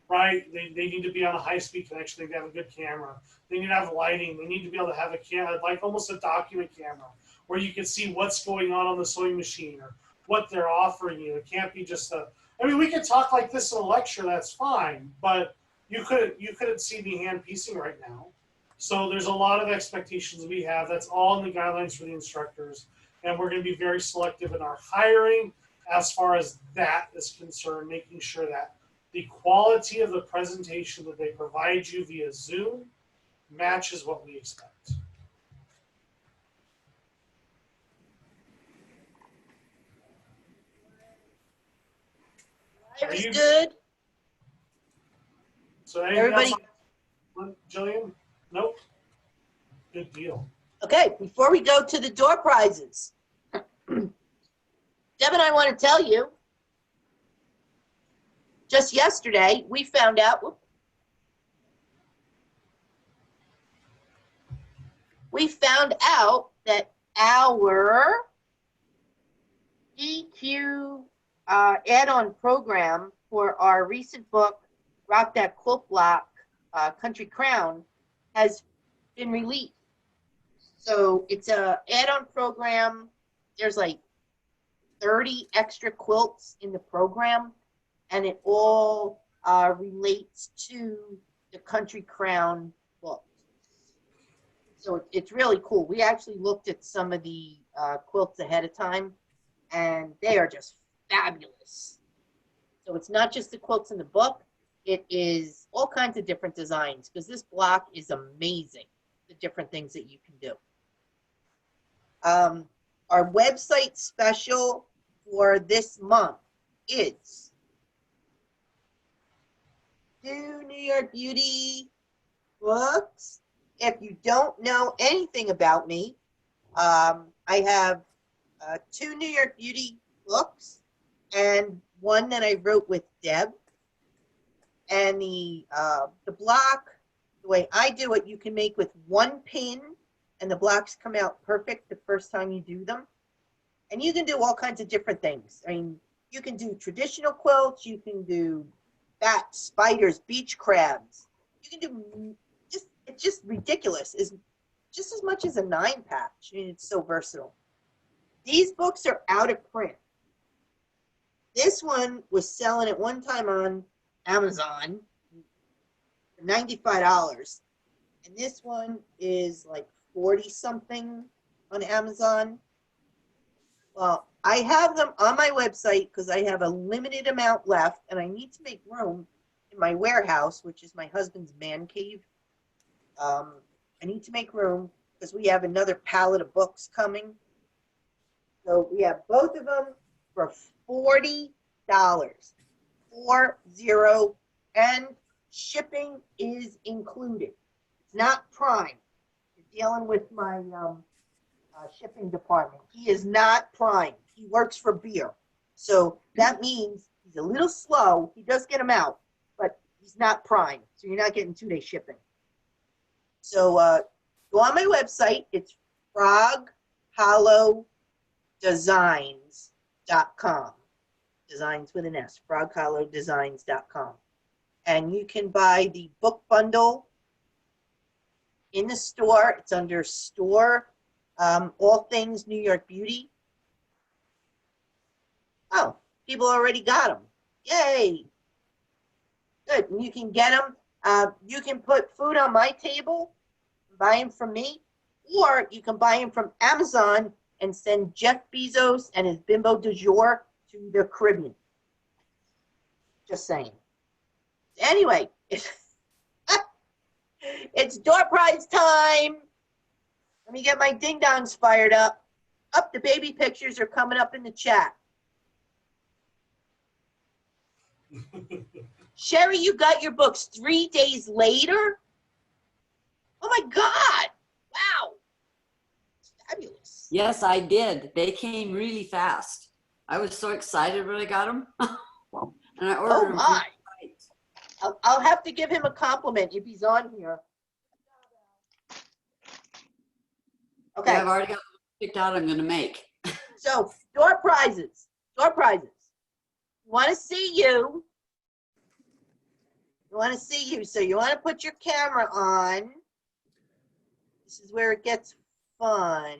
right? They need to be on a high-speed connection. They need to have a good camera. They need to have lighting. They need to be able to have a camera, like almost a document camera, where you can see what's going on the sewing machine or what they're offering you. It can't be just a. I mean, we could talk like this in a lecture. That's fine, but you couldn't see me hand piecing right now. So there's a lot of expectations we have. That's all in the guidelines for the instructors, and we're going to be very selective in our hiring as far as that is concerned, making sure that the quality of the presentation that they provide you via Zoom matches what we expect. It was good. So anything Everybody. else, Jillian? Nope. Good deal. Okay, before we go to the door prizes, Deb and I want to tell you, just yesterday, we found out, that our EQ add-on program for our recent book, Rock That Quilt Block, Country Crown, has been released. So it's a add-on program. There's like 30 extra quilts in the program, and it all relates to the Country Crown book. So it's really cool. We actually looked at some of the quilts ahead of time, and they are just fabulous. So it's not just the quilts in the book. It is all kinds of different designs, because this block is amazing, the different things that you can do. Our website special for this month is 2 New York Beauty books. If you don't know anything about me, I have 2 New York Beauty books and one that I wrote with Deb. And the block, the way I do it, you can make with one pin, and the blocks come out perfect the first time you do them. And you can do all kinds of different things. I mean, you can do traditional quilts, you can do bats, spiders, beach crabs. You can do it's just ridiculous. It's just as much as a 9-patch. I mean, it's so versatile. These books are out of print. This one was selling at one time on Amazon for $95. And this one is like 40 something on Amazon. Well, I have them on my website because I have a limited amount left, and I need to make room in my warehouse, which is my husband's man cave. I need to make room because we have another pallet of books coming. So we have both of them for $40. 40, and shipping is included. It's not Prime. You're dealing with my shipping department. He is not Prime. He works for beer. So that means he's a little slow. He does get them out, but he's not Prime. So you're not getting 2-day shipping. So go on my website. It's froghollowdesigns.com. Designs with an S, froghollowdesigns.com. And you can buy the book bundle in the store. It's under store, all things New York Beauty. Oh, people already got them. Yay. Good. And you can get them. You can put food on my table, buy them from me, or you can buy them from Amazon and send Jeff Bezos and his bimbo du jour to the Caribbean. Just saying. Anyway, it's door prize time. Let me get my ding-dongs fired up. Up, the baby pictures are coming up in the chat. Sherry, you got your books 3 days later? Oh my God. Wow. It's fabulous. Yes, I did. They came really fast. I was so excited when I got them. And I ordered them. My. I'll have to give him a compliment if he's on here. Okay. Yeah, I've already got them picked out I'm going to make. So door prizes, door prizes. Want to see you. You want to see you. So you want to put your camera on. This is where it gets fun.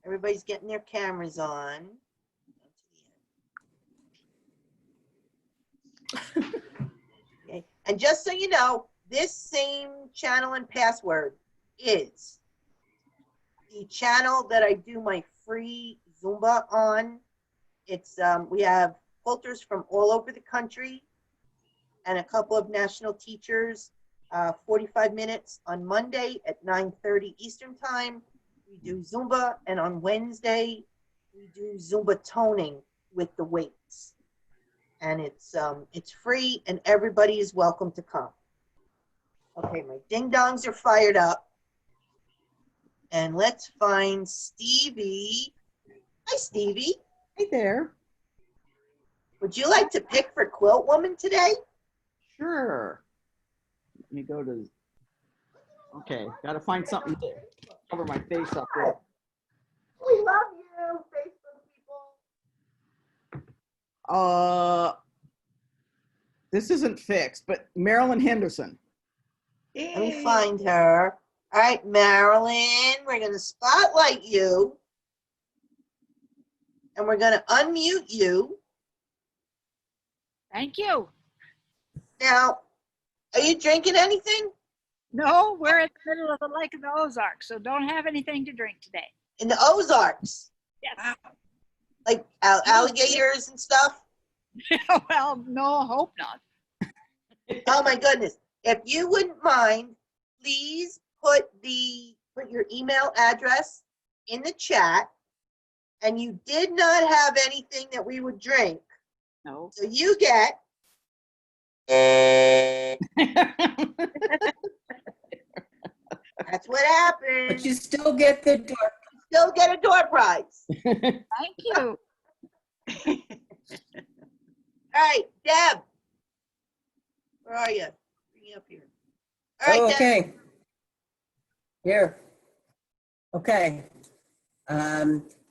Everybody's getting their cameras on. Okay. And just so you know, this same channel and password is the channel that I do my free Zumba on. It's we have filters from all over the country and a couple of national teachers, 45 minutes on Monday at 9:30 Eastern time. We do Zumba, and on Wednesday, we do Zumba toning with the weights. And it's free, and everybody is welcome to come. Okay, my ding-dongs are fired up. And let's find Stevie. Hi, Stevie. Hey there. Would you like to pick for Quilt Woman today? Sure. Let me go to, okay, gotta find something to cover my face up with. We love you, Facebook people. This isn't fixed, but Marilyn Henderson. Let me find her. All right, Marilyn, we're going to spotlight you. And we're going to unmute you. Thank you. Now, are you drinking anything? No, we're in the middle of the Lake of the Ozarks, so don't have anything to drink today. In the Ozarks? Yes. Like alligators and stuff? Well, no, hope not. Oh my goodness. If you wouldn't mind, please put your email address in the chat. And you did not have anything that we would drink. No. So you get that's what happens. But you still get the door. Still get a door prize. Thank you. All right, Deb. Where are you? Bring you up here. All right, Oh, Deb. okay. Here. Okay.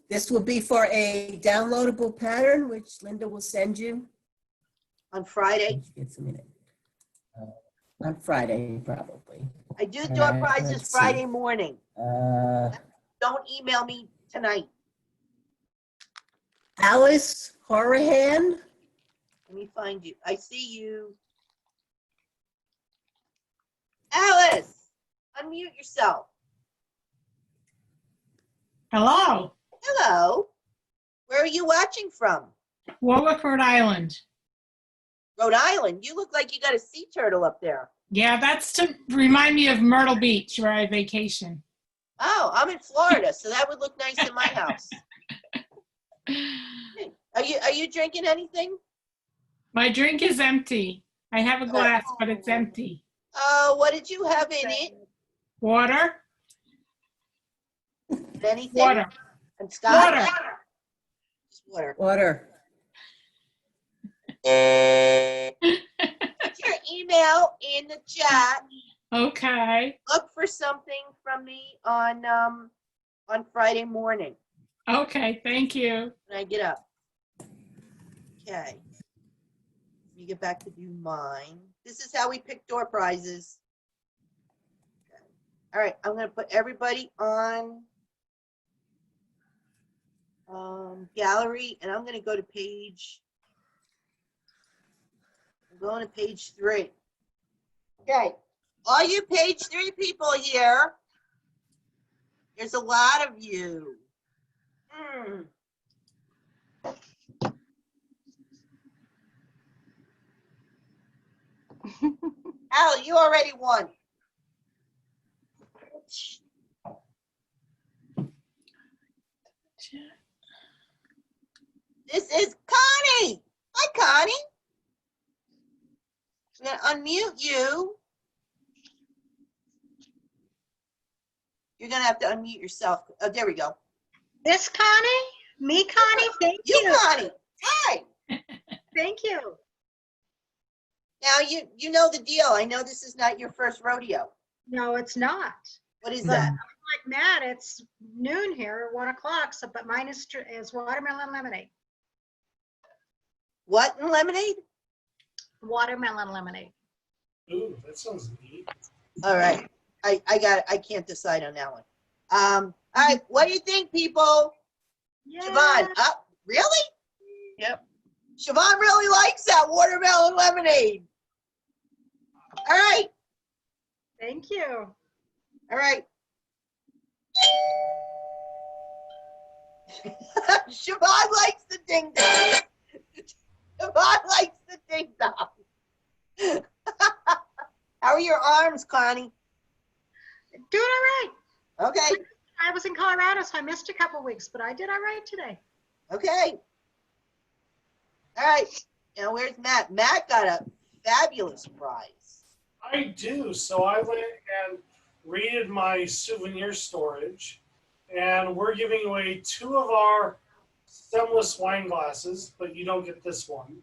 This will be for a downloadable pattern, which Linda will send you. On Friday. It's a minute. On Friday, probably. I do door prizes let's Friday see. morning. Don't email me tonight. Alice Horahan. Let me find you. I see you. Alice, unmute yourself. Hello, Hello. Where are you watching from? Warwick, Rhode Island. Rhode Island. You look like you got a sea turtle up there. Yeah, that's to remind me of Myrtle Beach, where I vacation. Oh, I'm in Florida, so that would look nice in my house. Are you drinking anything? My drink is empty. I have a glass, but it's empty. What did you have in it? Water? Anything? Water. And scotch? Water. Just water. Water. Put your email in the chat. Okay. Look for something from me on Friday morning Okay, thank you. when I get up. Okay. Let me get back to do mine. This is how we pick door prizes. Okay. All right, I'm going to put everybody on gallery, and I'm going to go to page. I'm going to page 3. Okay. All you page 3 people here, there's a lot of you. Al, you already won. This is Connie. Hi, Connie. I'm going to unmute you. You're going to have to unmute yourself. Oh, there we go. This Connie? Me, Connie? Thank you. You, Connie. Hi. Thank you. Now, you know the deal. I know this is not your first rodeo. No, it's not. What is But that? like Matt, it's noon here, 1 o'clock, so, but mine is watermelon lemonade. What in lemonade? Watermelon lemonade. Ooh, that sounds neat. All right. I can't decide on that one. All right. What do you think, people? Yeah. Siobhan, really? Yep. Siobhan really likes that watermelon lemonade. All right. Thank you. All right. Siobhan likes the ding dong. Siobhan likes the ding dong. How are your arms, Connie? Doing all right. Okay. I was in Colorado, so I missed a couple weeks, but I did all right today. Okay. All right. Now, where's Matt? Matt got a fabulous prize. I do. So I went and raided my souvenir storage, and we're giving away 2 of our stemless wine glasses, but you don't get this one.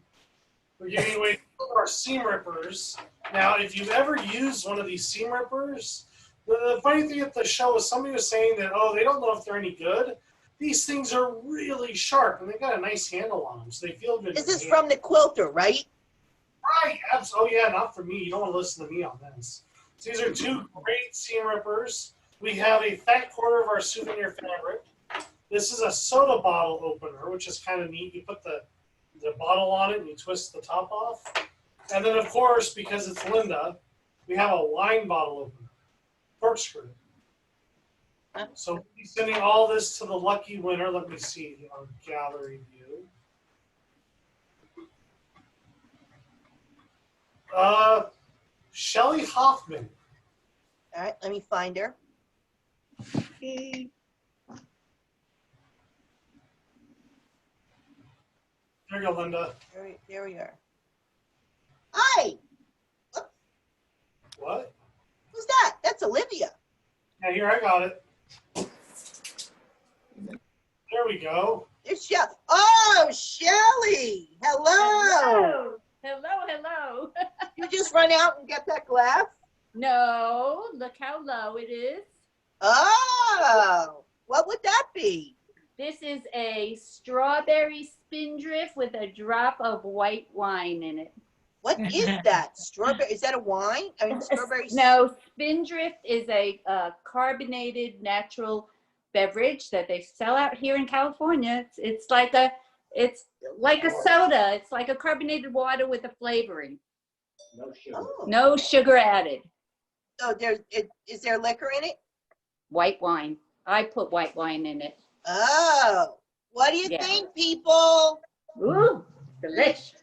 We're giving away 2 of our seam rippers. Now, if you've ever used one of these seam rippers, the funny thing at the show is somebody was saying that, oh, they don't know if they're any good. These things are really sharp, and they got a nice handle on them, so they feel good. This is from the quilter, right? Right. Oh, yeah, not for me. You don't want to listen to me on this. So these are 2 great seam rippers. We have a fat quarter of our souvenir fabric. This is a soda bottle opener, which is kind of neat. You put the bottle on it and you twist the top off. And then, of course, because it's Linda, we have a wine bottle opener, corkscrew. So we'll be sending all this to the lucky winner. Let me see our gallery view. Shelly Hoffman. All right, let me find her. There you go, Linda. There we are. Hi. What? Who's that? That's Olivia. Yeah, here, I got it. There we go. There's Shelly. Oh, Shelly. Hello. Hello. You just run out and get that glass? No, look how low it is. Oh, what would that be? This is a strawberry spindrift with a drop of white wine in it. What is that? Strawberry? Is that a wine? I mean, strawberry. No, spindrift is a carbonated natural beverage that they sell out here in California. It's like a soda. It's like a carbonated water with a flavoring. No sugar. Oh. No sugar added. So is there liquor in it? White wine. I put white wine in it. Oh, what do you Yeah. think, people? Ooh, delish.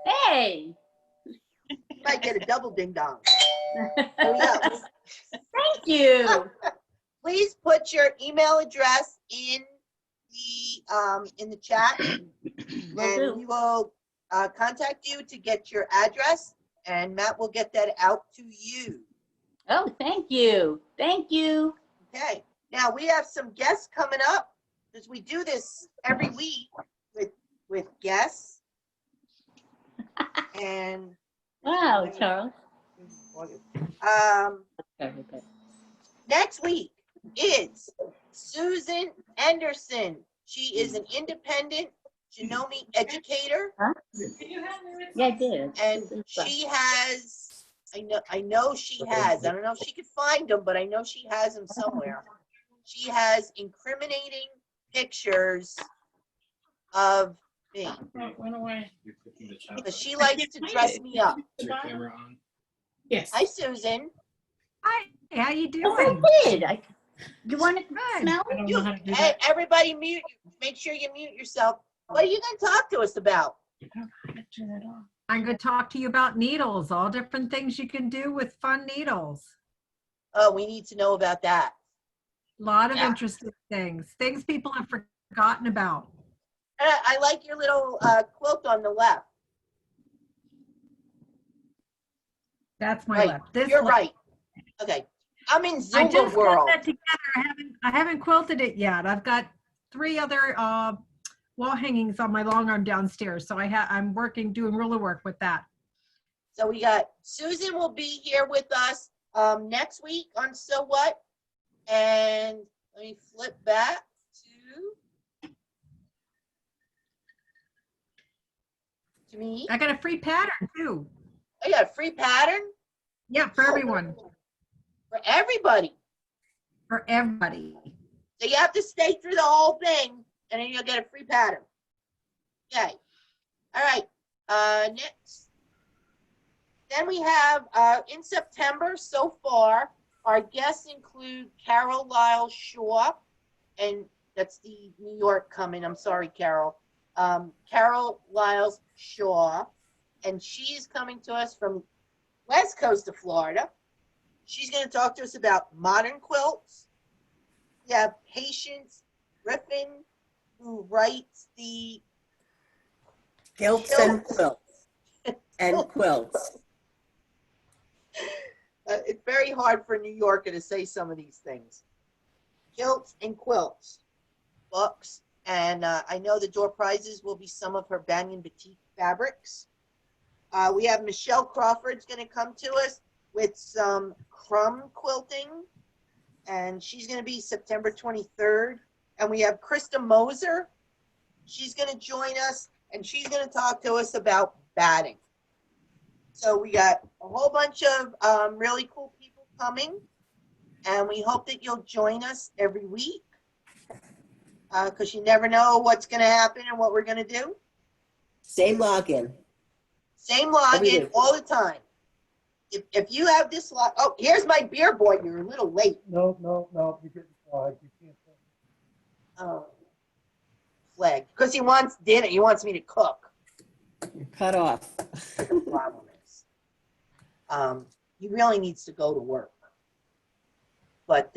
Hey. You might get a double ding dong. Who knows? Thank you. Please put your email address in the chat, and we will contact you to get your address, and Matt will get that out to you. Oh, thank you. Thank you. Okay. Now we have some guests coming up, because we do this every week with guests. And Wow, Charles. Next week is Susan Anderson. She is an independent genome educator. Huh? Yeah, I did. And she has, I know she has, I don't know if she could find them, but I know she has them somewhere. She has incriminating pictures of me. Went away. Because she likes to dress me up. Is your camera on? Yes. Hi, Susan. Hi, how you Yes, doing? I did. You want to smell? I don't know how to do Hey, that. everybody mute. Make sure you mute yourself. What are you going to talk to us about? I'm going to talk to you about needles, all different things you can do with fun needles. Oh, we need to know about that. A lot of Yeah. interesting things people have forgotten about. I like your little quilt on the left. That's my Right. left. This You're left. right. Okay. I'm in I Zumba just got world. that together. I haven't quilted it yet. I've got 3 other wall hangings on my long arm downstairs. So I'm doing ruler work with that. So we got Susan will be here with us next week on So What? And let me flip back to me. I got a free pattern too. I got a free pattern Yeah, for everyone. for everybody. For everybody. So you have to stay through the whole thing, and then you'll get a free pattern. Okay. All right. Next. Then we have in September so far, our guests include Carol Lyle Shaw, and that's the New York coming. I'm sorry, Carol. Carol Lyles Shaw, and she's coming to us from west coast of Florida. She's going to talk to us about modern quilts. We have Patience Griffin, who writes the Kilts and quilts. And quilts. It's very hard for a New Yorker to say some of these things. Kilts and quilts, books, and I know the door prizes will be some of her Banyan Batik fabrics. We have Michelle Crawford's going to come to us with some crumb quilting, and she's going to be September 23rd. And we have Krista Moser. She's going to join us, and she's going to talk to us about batting. So we got a whole bunch of really cool people coming, and we hope that you'll join us every week because you never know what's going to happen and what we're going to do. Same login. Same login all the time. If you have this oh, here's my beer boy. You're a little late. No, you're getting flagged. You can't. Oh, flag. Because he wants dinner. He wants me to cook. You're cut off. The problem is, he really needs to go to work. But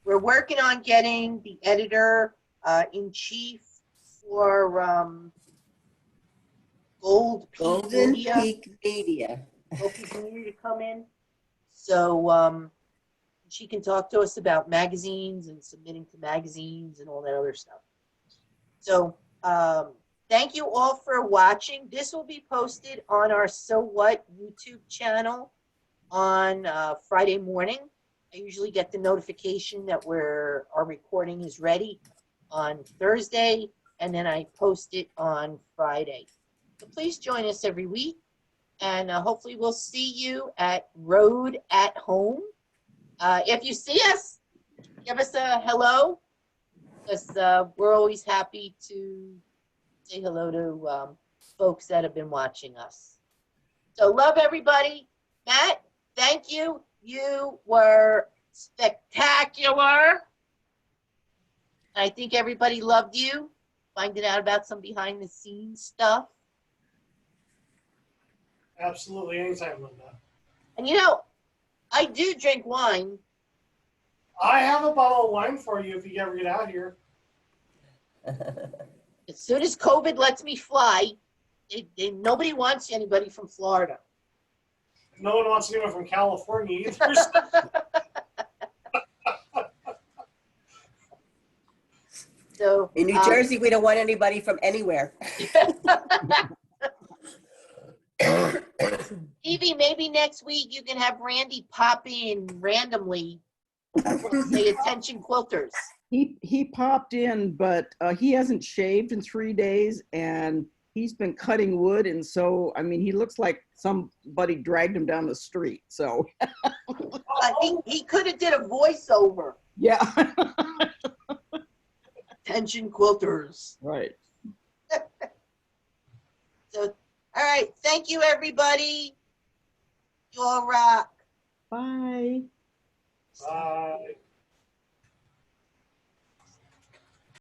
we're working on getting the editor in chief for Golden Peak Media. Golden Peak Media to come in. So she can talk to us about magazines and submitting to magazines and all that other stuff. So thank you all for watching. This will be posted on our So What YouTube channel on Friday morning. I usually get the notification that our recording is ready on Thursday, and then I post it on Friday. So please join us every week, and hopefully we'll see you at Road at Home. If you see us, give us a hello, because we're always happy to say hello to folks that have been watching us. So love everybody. Matt, thank you. You were spectacular. I think everybody loved you, finding out about some behind the scenes stuff. Absolutely, anytime, Linda. And you know, I do drink wine. I have a bottle of wine for you if you ever get out here. As soon as COVID lets me fly, nobody wants anybody from Florida. No one wants anyone from California either. So in New Jersey, we don't want anybody from anywhere. Evie, maybe next week you can have Randy pop in randomly. Say attention quilters. He popped in, but he hasn't shaved in 3 days, and he's been cutting wood, and so I mean he looks like somebody dragged him down the street. So he could have did a voiceover. Yeah. Attention quilters. Right. So, all right. Thank you, everybody. You all rock. Bye. Bye.